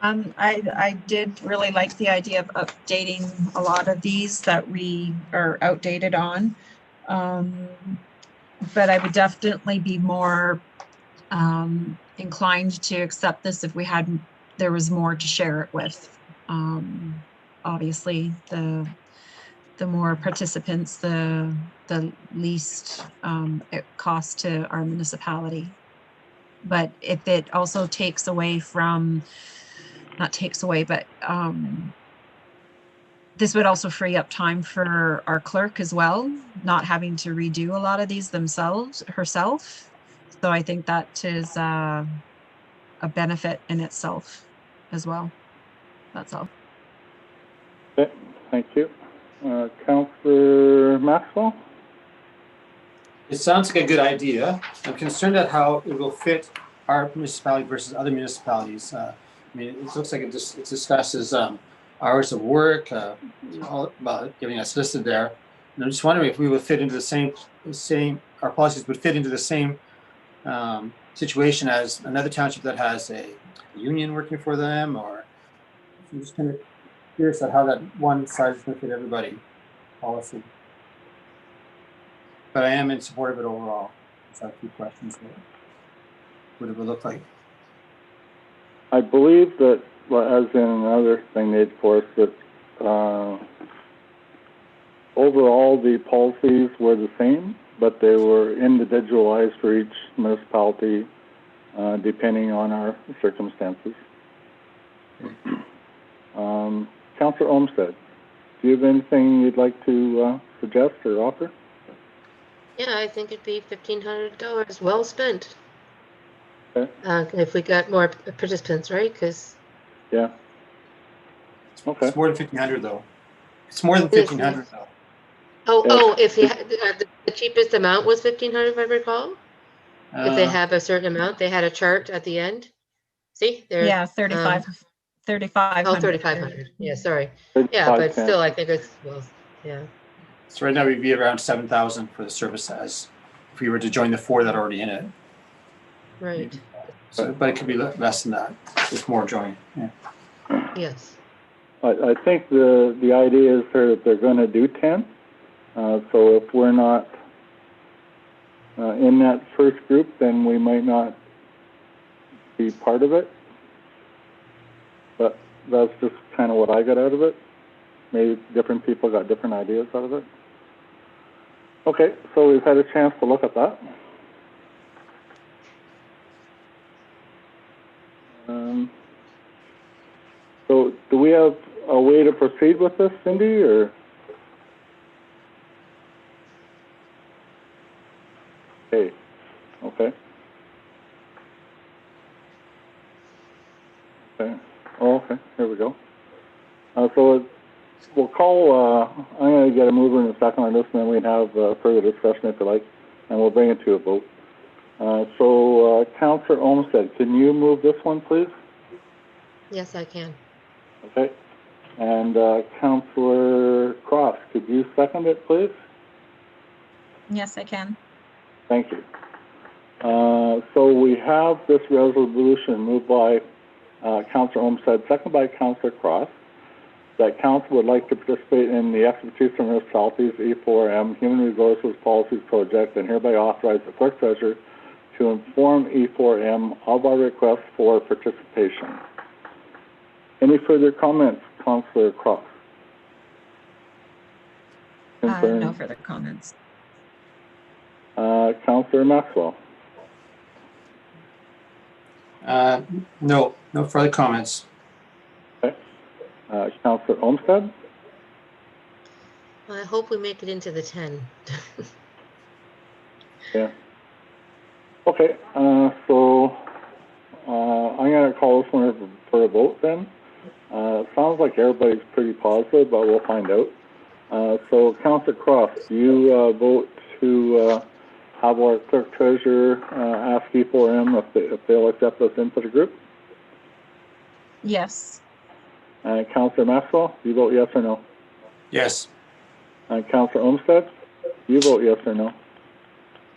I did really like the idea of updating a lot of these that we are outdated on. But I would definitely be more inclined to accept this if there was more to share it with. Obviously, the more participants, the least it costs to our municipality. But if it also takes away from, not takes away, but this would also free up time for our clerk as well, not having to redo a lot of these herself. So I think that is a benefit in itself as well. That's all. Okay, thank you. Councillor Maxwell? It sounds like a good idea. I'm concerned at how it will fit our municipality versus other municipalities. I mean, it looks like it discusses hours of work, all about giving us listed there. And I'm just wondering if we would fit into the same, our policies would fit into the same situation as another township that has a union working for them, or I'm just kind of curious at how that one size is going to fit everybody policy. But I am in support of it overall. So I have a few questions there. What it would look like. I believe that, well, as in another thing they'd forced, that overall the policies were the same, but they were individualized for each municipality depending on our circumstances. Councillor Olmsted, do you have anything you'd like to suggest or offer? Yeah, I think it'd be $1,500 well spent. Okay. If we got more participants, right? Because Yeah. Okay. It's more than 1,500 though. It's more than 1,500 though. if you had, the cheapest amount was 1,500, if I recall. If they have a certain amount, they had a chart at the end. See there? Yeah, 3,500. Oh, 3,500. Yeah, sorry. Good, Yeah, but 510. still, I think it's, well, yeah. So right now we'd be around 7,000 for the service as if we were to join the 4 that are already in it. Right. So, but it could be less than that with more join. Yeah. Yes. I think the idea is here that they're going to do 10. So if we're not in that first group, then we might not be part of it. But that's just kind of what I got out of it. Maybe different people got different ideas out of it. Okay, so we've had a chance to look at that. So do we have a way to proceed with this, Cindy, or? Okay. Okay. Okay. Oh, okay. Here we go. So we'll call, I'm going to get a mover in a second on this, and then we can have further discussion if you like, and we'll bring it to a vote. Councillor Olmsted, can you move this one, please? Yes, I can. Okay. And Councillor Cross, could you second it, please? Yes, I can. Thank you. So we have this resolution moved by Councillor Olmsted, seconded by Councillor Cross, that council would like to participate in the Expertise from Municipalities E4M Human Resources Policies Project, and hereby authorize the clerk treasurer to inform E4M of our request for participation. Any further comments, Councillor Cross? No further comments. Councillor Maxwell? No further comments. Okay. Councillor Olmsted? I hope we make it into the 10. Yeah. Okay, so I'm going to call this one for a vote then. It sounds like everybody's pretty positive, but we'll find out. So, Councillor Cross, do you vote to have our clerk treasurer ask E4M if they'll accept us into the group? Yes. Councillor Maxwell, do you vote yes or no? Yes. Councillor Olmsted, do you vote yes or no?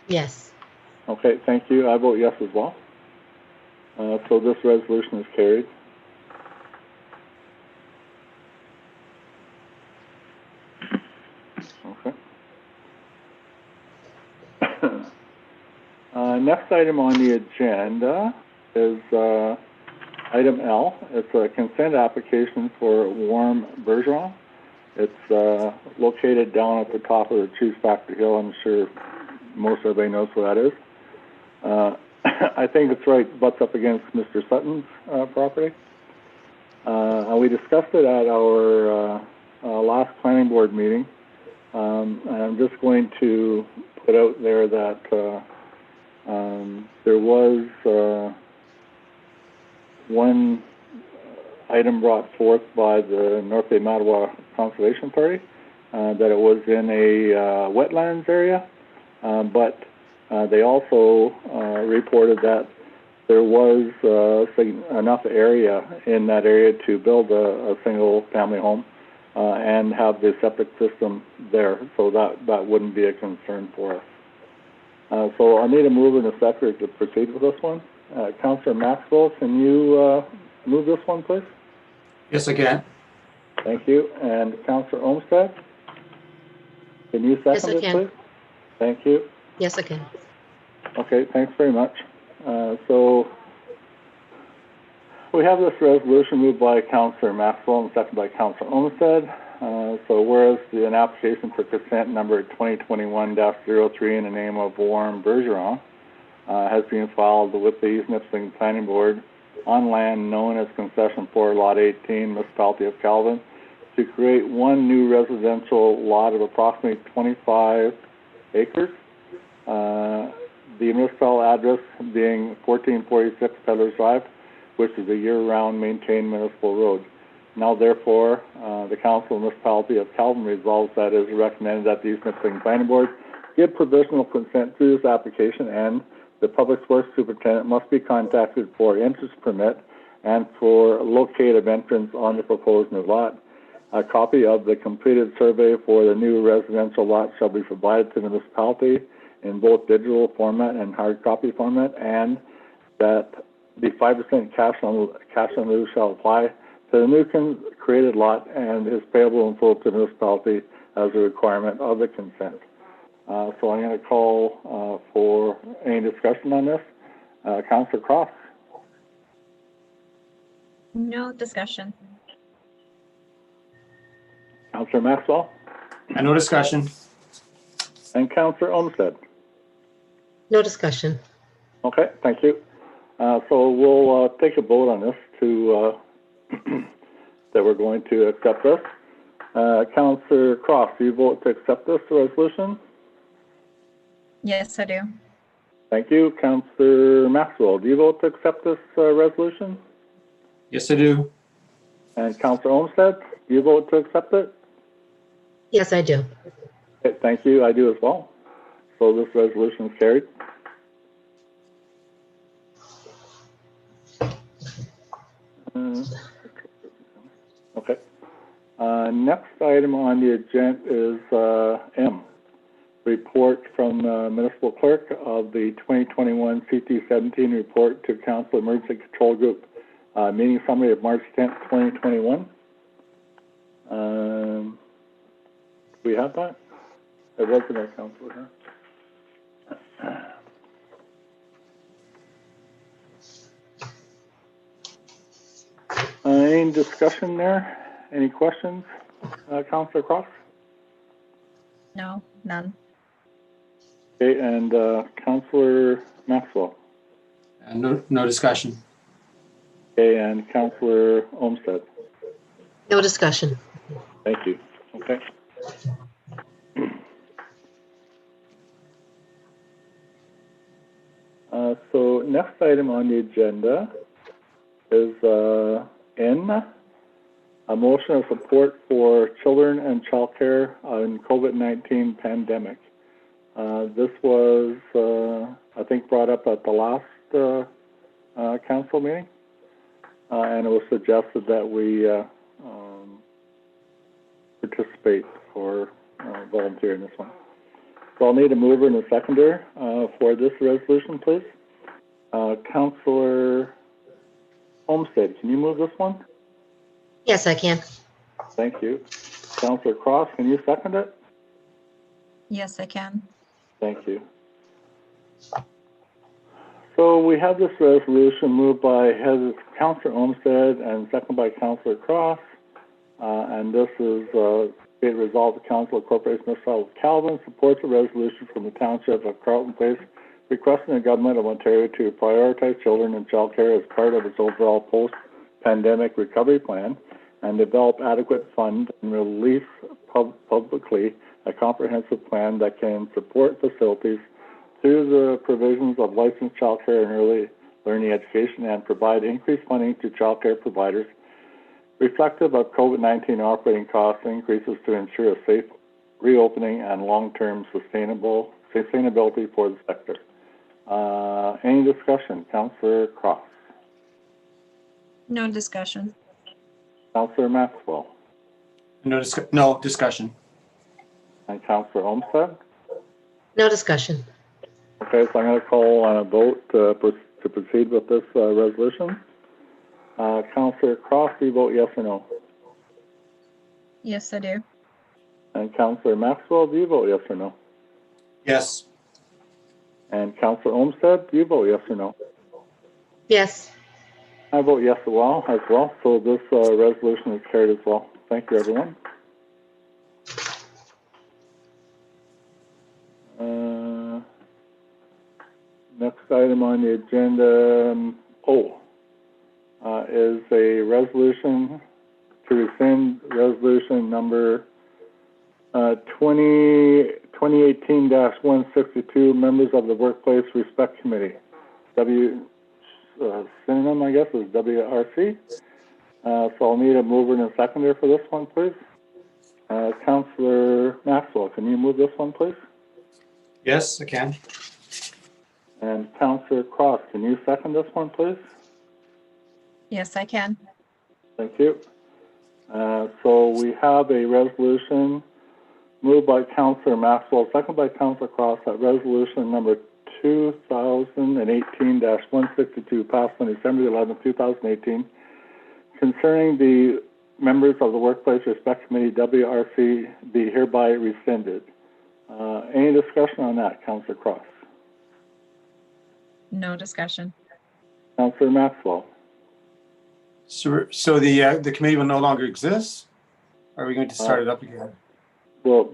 Yes. Okay, thank you. I vote yes as well. So this resolution is carried. Okay. Next item on the agenda is item L. It's a consent application for Warm Bergeron. It's located down at the top of the Cheese Factory Hill. I'm sure most everybody knows where that is. I think it's right, butts up against Mr. Sutton's property. We discussed it at our last planning board meeting. And I'm just going to put out there that there was one item brought forth by the North Bay Mattawa Conservation Party that it was in a wetlands area, but they also reported that there was enough area in that area to build a single family home and have the septic system there, so that wouldn't be a concern for us. So I need a mover and a seconder to proceed with this one. Councillor Maxwell, can you move this one, please? Yes, I can. Thank you. And Councillor Olmsted, can you second Yes, I it, can. please? Thank you. Yes, I can. Okay, thanks very much. So we have this resolution moved by Councillor Maxwell and seconded by Councillor Olmsted. So whereas an application for consent number 2021-03 in the name of Warren Bergeron has been filed with the East Nipissing Planning Board on land known as Concession 4 Lot 18, Municipality of Calvin, to create one new residential lot of approximately 25 acres. The municipal address being 1446 Peddlers Drive, which is a year-round maintained municipal road. Now, therefore, the Council of the Municipality of Calvin resolves that it is recommended that the East Nipissing Planning Board give provisional consent to this application, and the Public Works Superintendent must be contacted for entrance permit and for locative entrance on the proposed new lot. A copy of the completed survey for the new residential lot shall be provided to the municipality in both digital format and hard copy format, and that the 5% cash on lieu shall apply to the new created lot and is payable in full to the municipality as a requirement of the consent. So I'm going to call for any discussion on this. Councillor Cross No discussion. Councillor Maxwell, And no discussion. and Councillor Olmsted. No discussion. Okay, thank you. So we'll take a vote on this to that we're going to accept this. Councillor Cross, do you vote to accept this resolution? Yes, I do. Thank you. Councillor Maxwell, do you vote to accept this resolution? Yes, I do. And Councillor Olmsted, do you vote to accept it? Yes, I do. Okay, thank you. I do as well. So this resolution is carried. Okay. Next item on the agenda is M, report from Municipal Clerk of the 2021 CT17 report to Council Emergency Control Group, meeting summary of March 10th, 2021. Do we have that? It wasn't our council here. Any discussion there? Any questions, Councillor Cross? No, none. Okay, and Councillor Maxwell. And no discussion. Okay, and Councillor Olmsted. No discussion. Thank you. Okay. So next item on the agenda is N, a motion of support for children and childcare in COVID-19 pandemic. This was, I think, brought up at the last council meeting, and it was suggested that we participate or volunteer in this one. So I'll need a mover and a seconder for this resolution, please. Councillor Olmsted, can you move this one? Yes, I can. Thank you. Councillor Cross, can you second it? Yes, I can. Thank you. So we have this resolution moved by Councillor Olmsted and seconded by Councillor Cross. And this is be it resolved the Council of Corporation of South Calvin supports a resolution from the Township of Carleton Place requesting the Government of Ontario to prioritize children and child care as part of its overall post-pandemic recovery plan and develop adequate fund and release publicly a comprehensive plan that can support facilities through the provisions of licensed child care and early learning education and provide increased funding to child care providers reflective of COVID-19 operating cost increases to ensure a safe reopening and long-term sustainability for the sector. Any discussion? Councillor Cross. No discussion. Councillor Maxwell. No discussion. And Councillor Olmsted. No discussion. Okay, so I'm going to call on a vote to proceed with this resolution. Councillor Cross, do you vote yes or no? Yes, I do. And Councillor Maxwell, do you vote yes or no? Yes. And Councillor Olmsted, do you vote yes or no? Yes. I vote yes as well. So this resolution is carried as well. Thank you, everyone. Next item on the agenda, is a resolution to rescind resolution number 2018-162, members of the Workplace Respect Committee. Synonym, I guess, is WRC. So I'll need a mover and a seconder for this one, please. Councillor Maxwell, can you move this one, please? Yes, I can. And Councillor Cross, can you second this one, please? Yes, I can. Thank you. So we have a resolution moved by Councillor Maxwell, seconded by Councillor Cross, that resolution number 2018-162 passed on December 11, 2018, concerning the members of the Workplace Respect Committee, WRC, be hereby rescinded. Any discussion on that, Councillor Cross? No discussion. Councillor Maxwell? So the committee will no longer exist? Or are we going to start it up again? Well,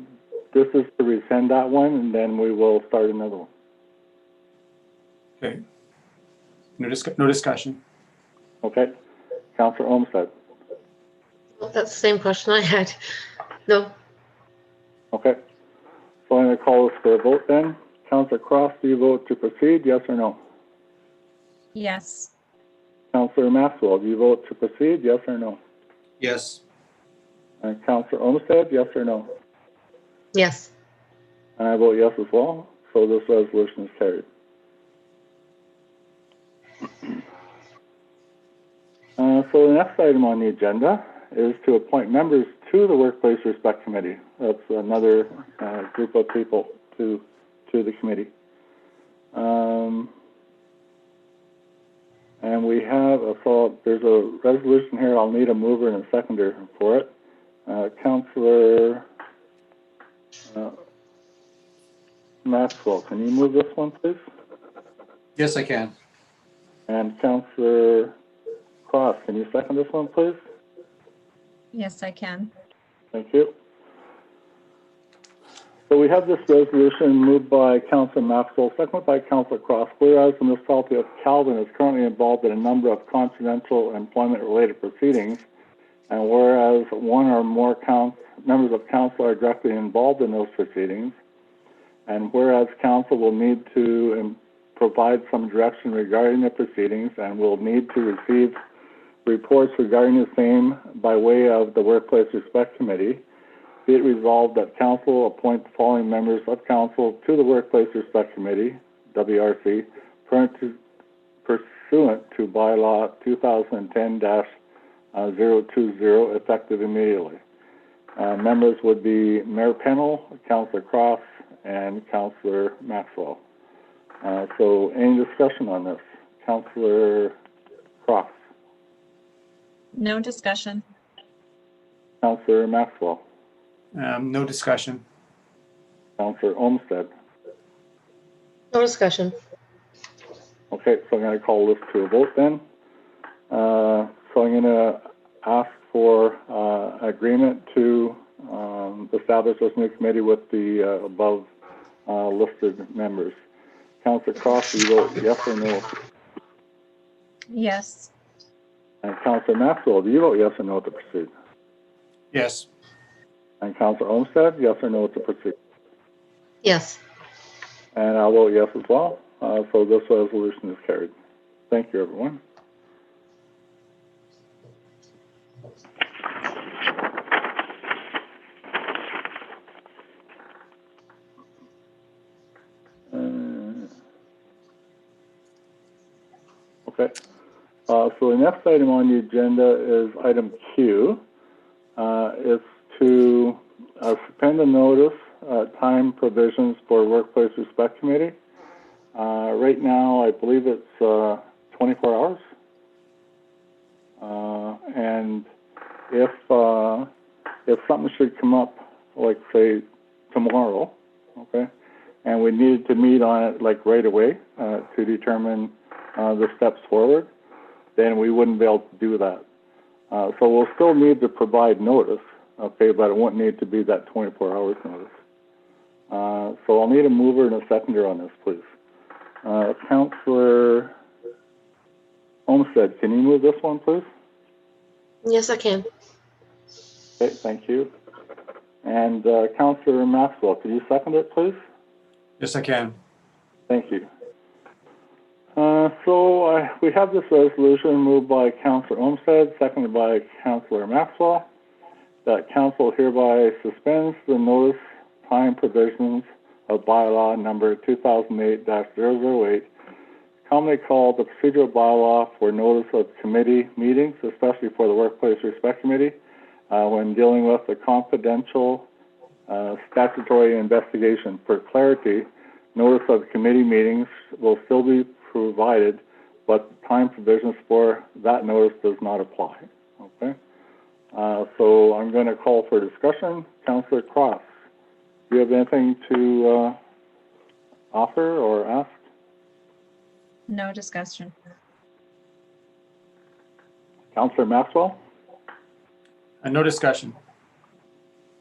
this is to rescind that one, and then we will start another one. Okay. No discussion. Okay. Councillor Olmsted? Well, that's the same question I had. No, Okay. So I'm going to call this for a vote then. Councillor Cross, do you vote to proceed, yes or no? Yes. Councillor Maxwell, do you vote to proceed, yes or no? Yes. And Councillor Olmsted, yes or no? yes. And I vote yes as well, so this resolution is carried. So the next item on the agenda is to appoint members to the Workplace Respect Committee. That's another group of people to the committee. And we have, so there's a resolution here. I'll need a mover and a seconder for it. Councillor Maxwell, can you move this one, please? Yes, I can. And Councillor Cross, can you second this one, please? Yes, I can. Thank you. So we have this resolution moved by Councillor Maxwell, seconded by Councillor Cross. Whereas the municipality of Calvin is currently involved in a number of confidential employment-related proceedings, and whereas one or more members of council are directly involved in those proceedings, and whereas council will need to provide some direction regarding the proceedings and will need to receive reports regarding the same by way of the Workplace Respect Committee, be it resolved that council appoint the following members of council to the Workplace Respect Committee, WRC, pursuant to bylaw 2010-020, effective immediately. Members would be Mayor Pennell, Councillor Cross, and Councillor Maxwell. So any discussion on this? Councillor Cross? No discussion. Councillor Maxwell? No discussion. Councillor Olmsted? No discussion. Okay, so I'm going to call this to a vote then. So I'm going to ask for agreement to establish this new committee with the above listed members. Councillor Cross, do you vote yes or no? Yes. And Councillor Maxwell, do you vote yes or no to proceed? Yes. And Councillor Olmsted, yes or no to proceed? Yes. And I'll vote yes as well. So this resolution is carried. Thank you, everyone. Okay. So the next item on the agenda is item Q. It's to suspend the notice time provisions for Workplace Respect Committee. Right now, I believe it's 24 hours. And if something should come up, like say tomorrow, okay, and we needed to meet on it like right away to determine the steps forward, then we wouldn't be able to do that. So we'll still need to provide notice, okay, but it won't need to be that 24 hours notice. So I'll need a mover and a seconder on this, please. Councillor Olmsted, can you move this one, please? Yes, I can. Okay, thank you. And Councillor Maxwell, can you second it, please? Yes, I can. Thank you. So we have this resolution moved by Councillor Olmsted, seconded by Councillor Maxwell, that council hereby suspends the notice time provisions of bylaw number 2008-008, commonly called the procedural bylaw for notice of committee meetings, especially for the Workplace Respect Committee, when dealing with the confidential statutory investigation. For clarity, notice of committee meetings will still be provided, but the time provisions for that notice does not apply. Okay. So I'm going to call for discussion. Councillor Cross, you have anything to offer or ask? No discussion. Councillor Maxwell No discussion.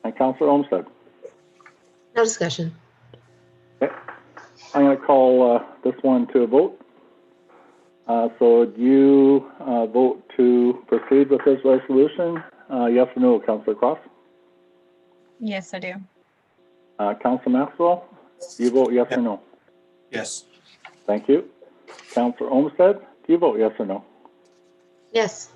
and Councillor Olmsted. No discussion. Okay. I'm going to call this one to a vote. So do you vote to proceed with this resolution? Yes or no, Councillor Cross? Yes, I do. Councillor Maxwell, do you vote yes or no? Yes. Thank you. Councillor Olmsted, do you vote yes or no? Yes.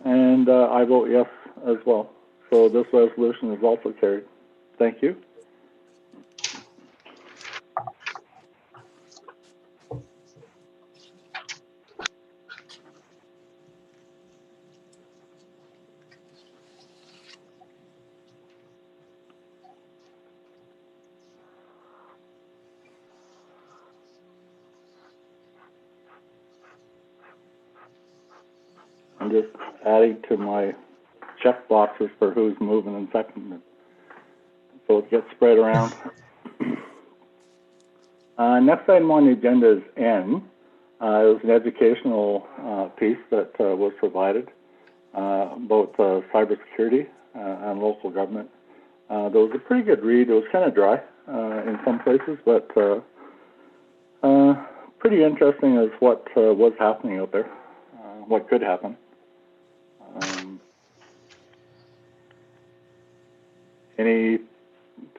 And I vote yes as well. So this resolution is also carried. Thank you. I'm just adding to my check boxes for who's moving and seconding, so it gets spread around. Next item on the agenda is N. It was an educational piece that was provided about cybersecurity and local government. There was a pretty good read. It was kind of dry in some places, but pretty interesting as what was happening out there, what could happen. Anything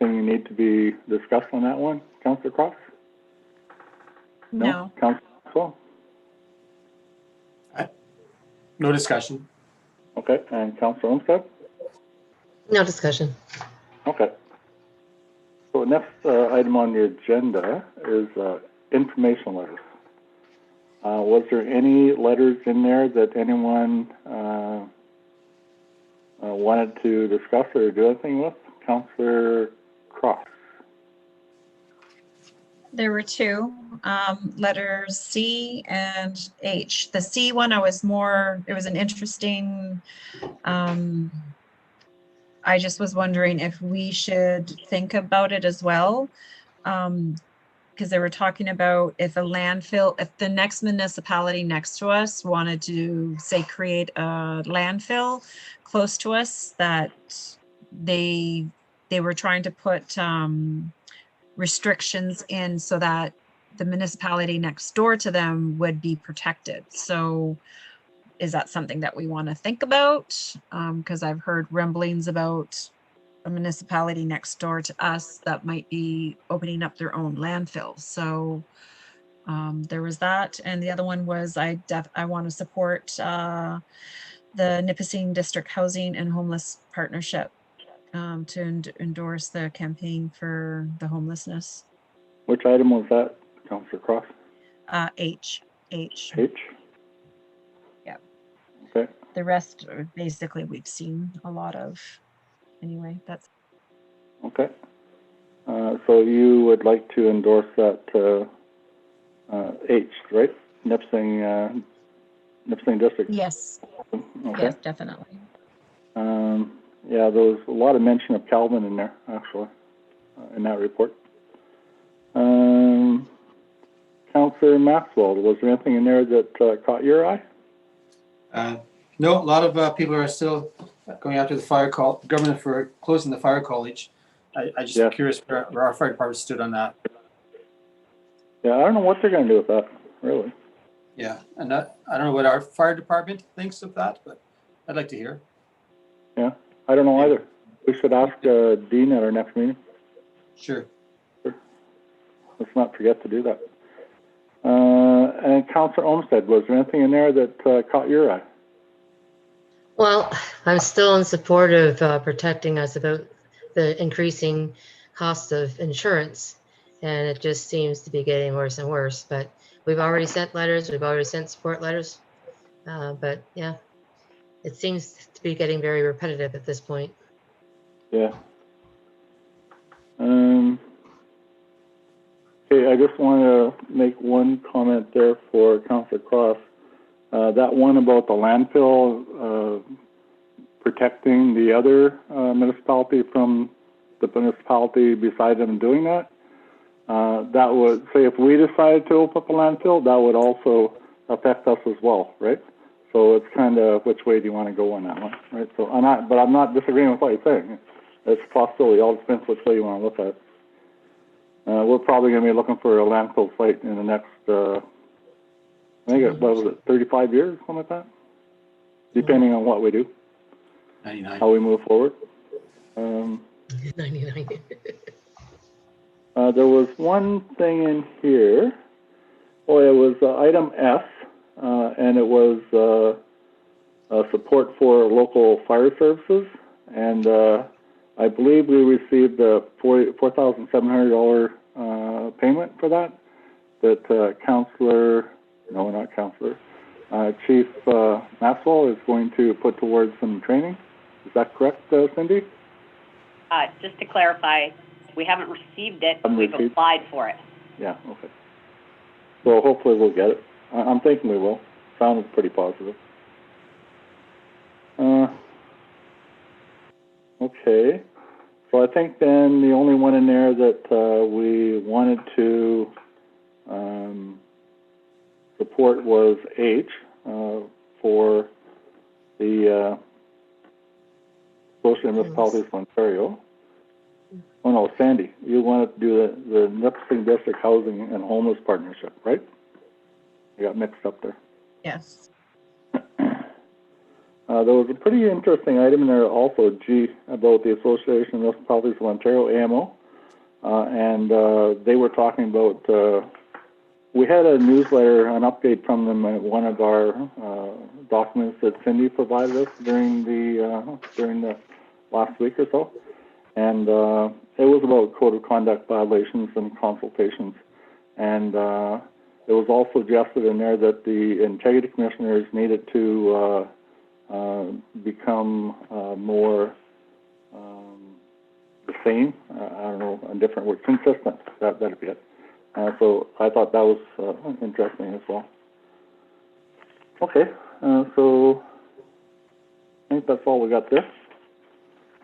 you need to be discussed on that one, Councillor Cross? No. Councillor Maxwell? No discussion. Okay, and Councillor Olmsted? No discussion. Okay. So next item on the agenda is information letters. Was there any letters in there that anyone wanted to discuss or do anything with? Councillor Cross. There were two, letters C and H. The C one, it was an interesting, I just was wondering if we should think about it as well. Because they were talking about if the next municipality next to us wanted to, say, create a landfill close to us, that they were trying to put restrictions in so that the municipality next door to them would be protected. So is that something that we want to think about? Because I've heard rumblings about a municipality next door to us that might be opening up their own landfill. So there was that. And the other one was I want to support the Nipissing District Housing and Homeless Partnership to endorse the campaign for the homelessness. Which item was that, Councillor Cross? H. H? Yeah. Okay. The rest, basically, we've seen a lot of. Anyway, that's. Okay. So you would like to endorse that H, right? Nipissing District? Yes. Okay. Yes, definitely. Yeah, there was a lot of mention of Calvin in there, actually, in that report. Councillor Maxwell, was there anything in there that caught your eye? No, a lot of people are still going after the government for closing the fire college. I just curious where our fire department stood on that. Yeah, I don't know what they're going to do with that, really. Yeah, and I don't know what our fire department thinks of that, but I'd like to hear. Yeah, I don't know either. We should ask Dean at our next meeting. Sure. Let's not forget to do that. And Councillor Olmsted, was there anything in there that caught your eye? Well, I'm still in support of protecting us about the increasing cost of insurance. And it just seems to be getting worse and worse. But we've already sent letters. We've already sent support letters. But yeah, it seems to be getting very repetitive at this point. Yeah. Okay, I just want to make one comment there for Councillor Cross. That one about the landfill protecting the other municipality from the municipality beside them doing that, that would, say if we decided to open up a landfill, that would also affect us as well, right? So it's kind of which way do you want to go on that one, right? So I'm not disagreeing with what you're saying. It's a possibility. It all depends which way you want to look at it. We're probably going to be looking for a landfill site in the next, I think, what was it, 35 years, something like that? Depending on what we do, 99. how we move forward. 99. There was one thing in here. Oh, it was item F, and it was support for local fire services. And I believe we received a $4,700 payment for that. That Chief Maxwell is going to put towards some training. Is that correct, Cindy? Just to clarify, we haven't received it, Haven't we've received? applied for it. Yeah, okay. So hopefully we'll get it. I'm thinking we will. Sounded pretty positive. Okay. So I think then the only one in there that we wanted to support was H for the Association of Municipalities of Ontario. Oh no, Sandy, you wanted to do the Nipissing District Housing and Homeless Partnership, right? You got mixed up there. Yes. There was a pretty interesting item in there also, G, about the Association of Municipalities of Ontario, AMO. And they were talking about, we had a newsletter, an update from them at one of our documents that Cindy provided us during the last week or so. And it was about code of conduct violations and consultations. And it was also suggested in there that the integrity commissioners needed to become more the same, I don't know, a different word, consistent, that'd be it. So I thought that was interesting as well. Okay, so I think that's all we got there.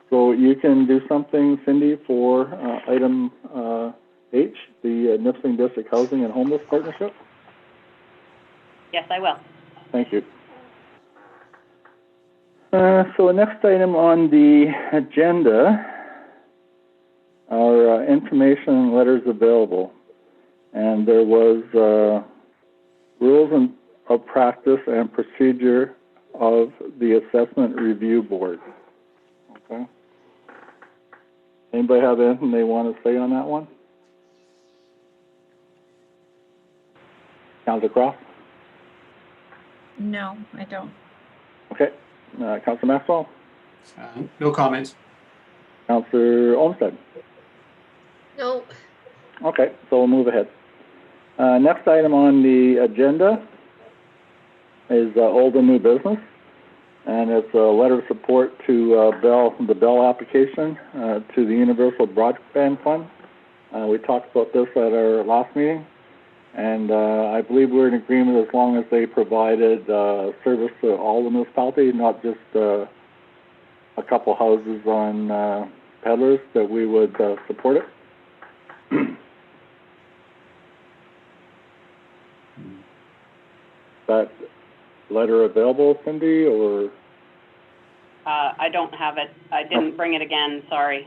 So you can do something, Cindy, for item H, the Nipissing District Housing and Homeless Partnership? Yes, I will. Thank you. So the next item on the agenda are information and letters available. And there was rules of practice and procedure of the Assessment Review Board. Okay. Anybody have anything they want to say on that one? Councilor Croft? No, I don't. Okay. Councilor Maxwell? No comments. Councilor Olmsted? No. Okay, so we'll move ahead. Next item on the agenda is old and new business, and it's a letter of support to the Bell application to the Universal Broadband Fund. We talked about this at our last meeting, and I believe we're in agreement as long as they provided service to all the municipality, not just a couple houses on peddlers, that we would support it. That letter available, Cindy, or? I don't have it. I didn't bring it again, sorry.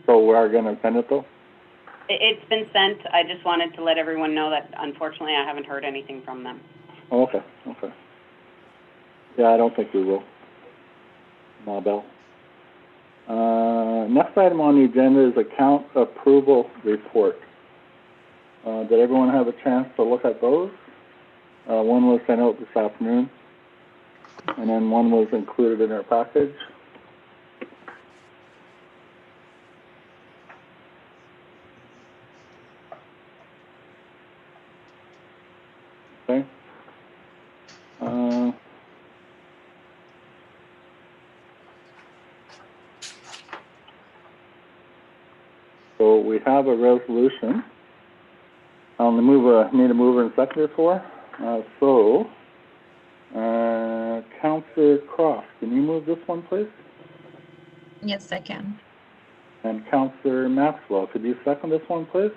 So we are going to send it, though? It's been sent. I just wanted to let everyone know that unfortunately I haven't heard anything from them. Oh, okay, okay. Yeah, I don't think we will. No, Bell. Next item on the agenda is account approval report. Did everyone have a chance to look at those? One was sent out this afternoon, and then one was included in our package. Okay. So we have a resolution. I'll need a mover and seconder for. Councilor Croft, can you move this one, please? Yes, I can. And Councillor Maxwell, could you second this one, please?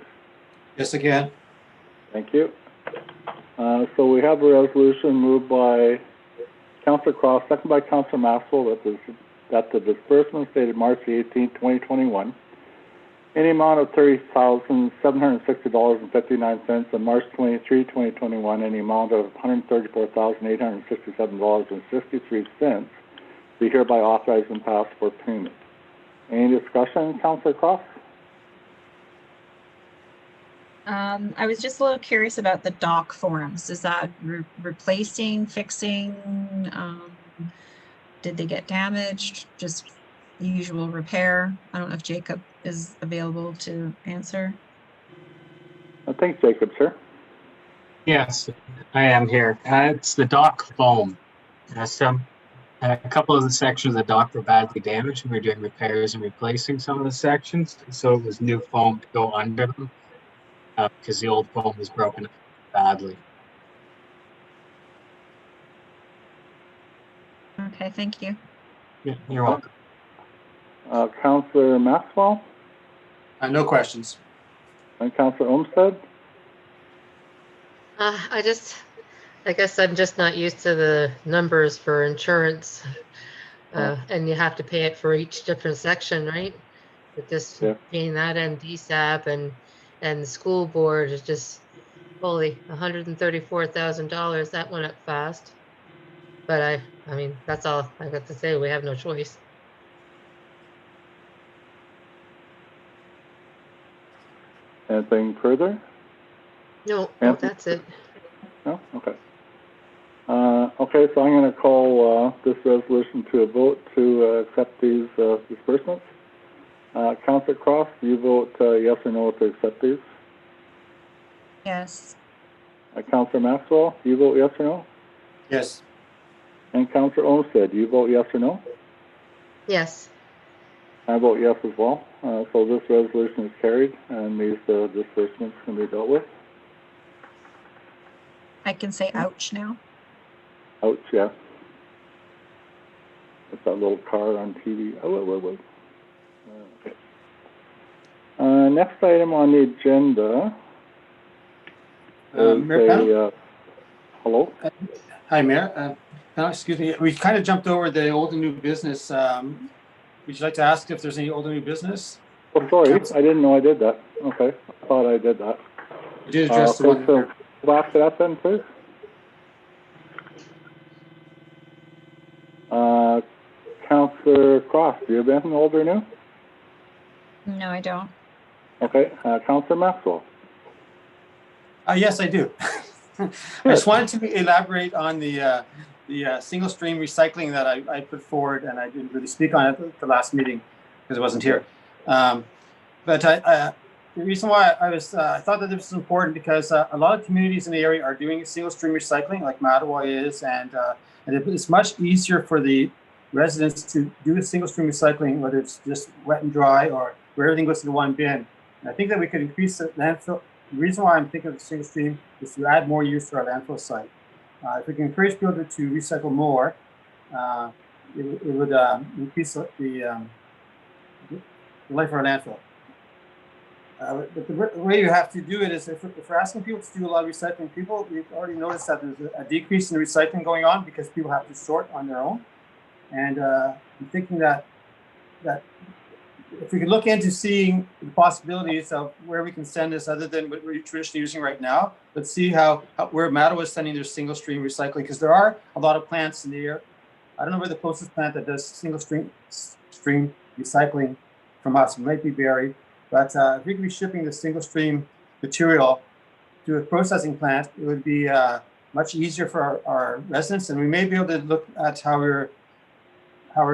Yes, again. Thank you. So we have a resolution moved by Councillor Cross, second by Councillor Maxwell, that the disbursement dated March 18, 2021, in the amount of $30,760.59, and March 23, 2021, in the amount of $134,867.63, be hereby authorized and passed for payment. Any discussion, Councillor Cross? I was just a little curious about the dock forms. Is that replacing, fixing? Did they get damaged? Just the usual repair? I don't know if Jacob is available to answer. Thanks, Jacob, sir. Yes, I am here. It's the dock foam. A couple of the sections of the dock were badly damaged, and we were doing repairs and replacing some of the sections. So it was new foam to go under them because the old foam was broken badly. Okay, thank you. Yeah, you're welcome. Councillor Maxwell No questions. and Councillor Olmsted. I guess I'm just not used to the numbers for insurance. And you have to pay it for each different section, right? But just Yeah. paying that and DSAP and the school board is just, holy, $134,000. That went up fast. But I mean, that's all I got to say. We have no choice. Anything further? No, Anthony? that's it. No? Okay. Okay, so I'm going to call this resolution to a vote to accept these disbursements. Councillor Cross, do you vote yes or no to accept these? Yes. Councillor Maxwell, do you vote yes or no? Yes. And Councillor Olmsted, do you vote yes or no? Yes. I vote yes as well. So this resolution is carried, and these disbursements can be dealt with. I can say ouch now. Ouch, yeah. It's that little car on TV. Oh. Okay. Next item on the agenda is Mayor Pennell? hello? Hi, Mayor. Excuse me. We kind of jumped over the old and new business. Would you like to ask if there's any old and new business? Oh, sorry. I didn't know I did that. Okay. I thought I did that. We did address the Okay, one. so go back to that then, please. Councillor Cross, do you have anything old or new? No, I don't. Okay. Councillor Maxwell. Yes, I do. I just wanted to elaborate on the single stream recycling that I put forward, and I didn't really speak on it at the last meeting because I wasn't here. But the reason why I thought that this was important because a lot of communities in the area are doing single stream recycling, like Mattawa is, and it's much easier for the residents to do a single stream recycling, whether it's just wet and dry or where everything goes to the one bin. And I think that we could increase the landfill. The reason why I'm thinking of the single stream is to add more use to our landfill site. If we can encourage people to recycle more, it would increase the life of our landfill. But the way you have to do it is if we're asking people to do a lot of recycling, we've already noticed that there's a decrease in recycling going on because people have to sort on their own. And I'm thinking that if we could look into seeing the possibilities of where we can send this other than what we're traditionally using right now, let's see where Mattawa is sending their single stream recycling, because there are a lot of plants in the area. I don't know where the closest plant that does single stream recycling from us. It might be Barrie, but if we could be shipping the single stream material to a processing plant, it would be much easier for our residents, and we may be able to look at how we're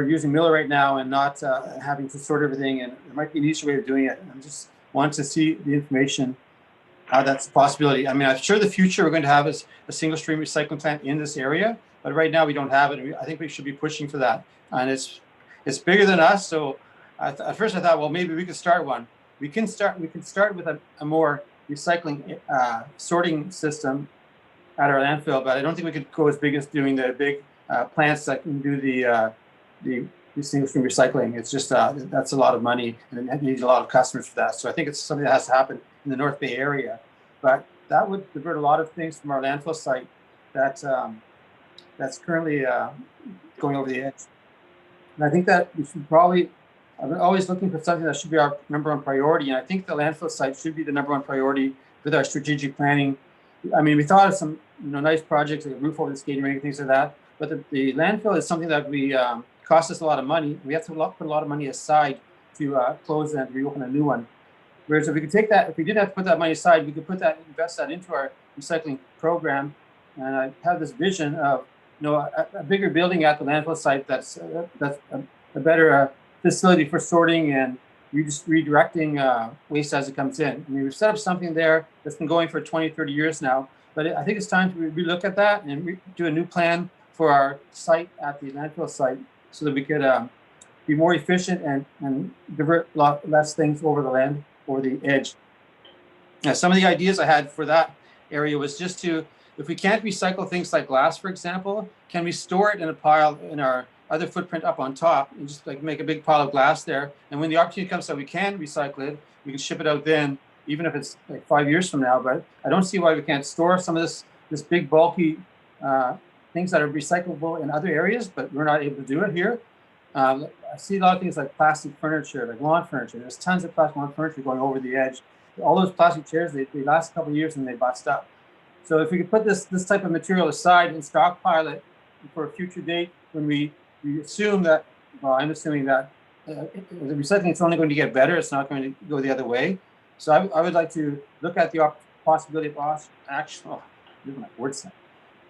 using Miller right now and not having to sort everything, and there might be an easier way of doing it. I just want to see the information, how that's a possibility. I mean, I'm sure the future we're going to have is a single stream recycling plant in this area, but right now we don't have it. And I think we should be pushing for that. And it's bigger than us. So at first I thought, well, maybe we could start one. We can start with a more recycling sorting system at our landfill, but I don't think we could go as big as doing the big plants that can do the distinguished from recycling. It's just that's a lot of money, and it needs a lot of customers for that. So I think it's something that has to happen in the North Bay area. But that would divert a lot of things from our landfill site that's currently going over the edge. And I think that we should probably, I'm always looking for something that should be our number one priority. And I think the landfill site should be the number one priority with our strategic planning. I mean, we thought of some nice projects like a roof over the skating rink and things like that. But the landfill is something that we costs us a lot of money. We have to put a lot of money aside to close and reopen a new one. Whereas if we could take that, if we didn't have to put that money aside, we could invest that into our recycling program. And I have this vision of a bigger building at the landfill site that's a better facility for sorting and redirecting waste as it comes in. I mean, we've set up something there that's been going for 20, 30 years now, but I think it's time to relook at that and do a new plan for our site at the landfill site so that we could be more efficient and divert a lot less things over the edge. Now, some of the ideas I had for that area was just to, if we can't recycle things like glass, for example, can we store it in a pile in our other footprint up on top and just like make a big pile of glass there? And when the opportunity comes that we can recycle it, we can ship it out then, even if it's like 5 years from now. But I don't see why we can't store some of this big bulky things that are recyclable in other areas, but we're not able to do it here. I see a lot of things like plastic furniture, like lawn furniture. There's tons of plastic lawn furniture going over the edge. All those plastic chairs, they last a couple of years and they bust up. So if we could put this type of material aside and stockpile it for a future date when we assume that, well, I'm assuming that the recycling is only going to get better. It's not going to go the other way. So I would like to look at the possibility of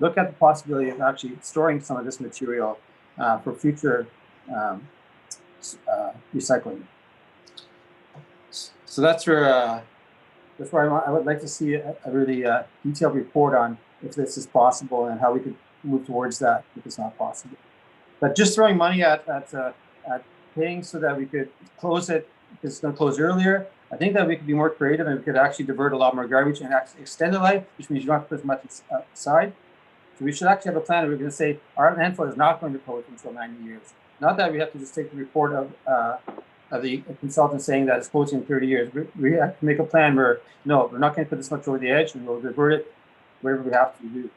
look at the possibility of actually storing some of this material for future recycling. So that's where I would like to see a really detailed report on if this is possible and how we could move towards that if it's not possible. But just throwing money at paying so that we could close it because it's going to close earlier, I think that we could be more creative and we could actually divert a lot more garbage and actually extend the life, which means you don't have to put as much aside. So we should actually have a plan. We're going to say our landfill is not going to close until 90 years. Not that we have to just take the report of the consultant saying that it's closing in 30 years. We have to make a plan where, no, we're not going to put this much over the edge and we'll divert it wherever we have to do.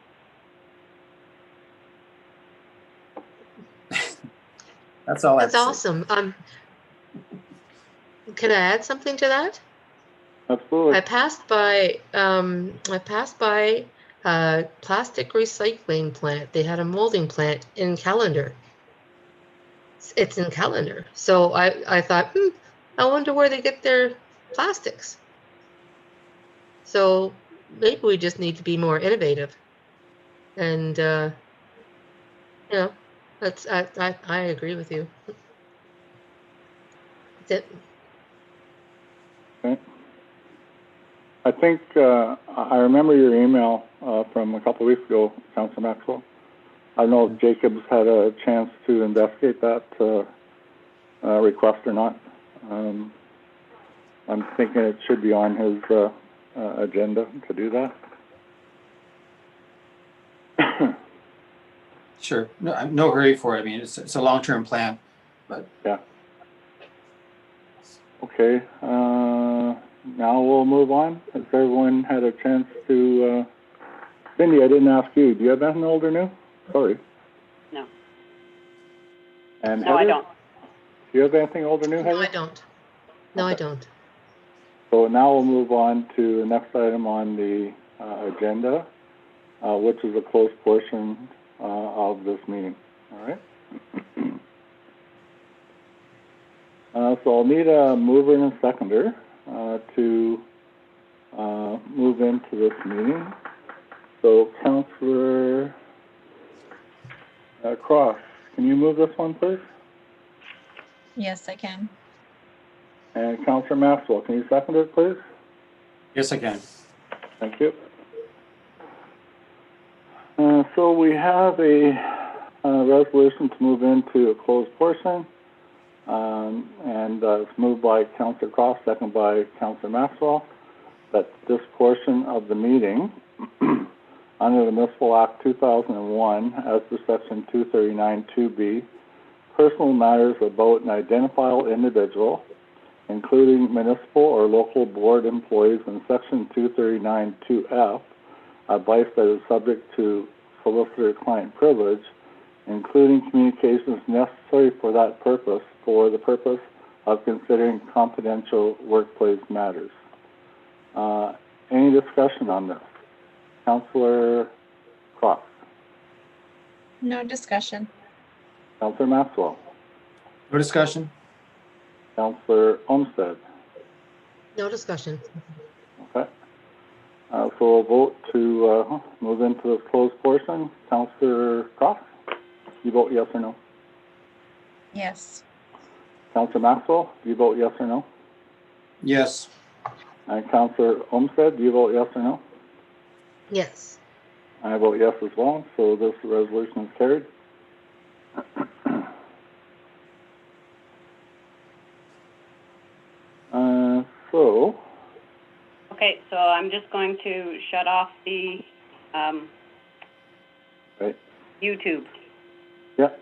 That's all. That's awesome. Can I add something to that? Absolutely. I passed by a plastic recycling plant. They had a molding plant in Callander. It's in Callander. So I thought, I wonder where they get their plastics. So maybe we just need to be more innovative. And that's I agree with you. That's it. Okay. I think I remember your email from a couple of weeks ago, Councilor Maxwell. I don't know if Jacob's had a chance to investigate that request or not. I'm thinking it should be on his agenda to do that. Sure. No, I'm no hurry for it. I mean, it's a long-term plan, but yeah. Okay. Now we'll move on. Has everyone had a chance to? Cindy, I didn't ask you. Do you have anything old or new? Sorry. No. And no, Heather? I don't. Do you have anything old or new, Heather? No, I don't. No, okay. I don't. So now we'll move on to the next item on the agenda, which is a closed portion of this meeting. All right. So I'll need a mover and a seconder to move into this meeting. So Councillor Cross, can you move this one, please? Yes, I can. And Councillor Maxwell, can you second it, please? yes, I can. Thank you. So we have a resolution to move into a closed portion, and it's moved by Councillor Cross, second by Councillor Maxwell, that this portion of the meeting, under the Municipal Act 2001, as per Section 239 2B, personal matters about an identifiable individual, including municipal or local board employees in Section 239-2F, advice that is subject to solicitor-client privilege, including communications necessary for that purpose, for the purpose of considering confidential workplace matters. Any discussion on this? Councillor Cross? No discussion. Councillor Maxwell? No discussion? Councillor Olmsted? No discussion. Okay. So we'll vote to move into this closed portion. Councillor Cross? You vote yes or no? Yes. Councillor Maxwell? Do you vote yes or no? Yes. And Councillor Olmsted, do you vote yes or no? Yes. I vote yes as well, so this resolution is carried. So, Okay, so I'm just going to shut off the right, YouTube. yep,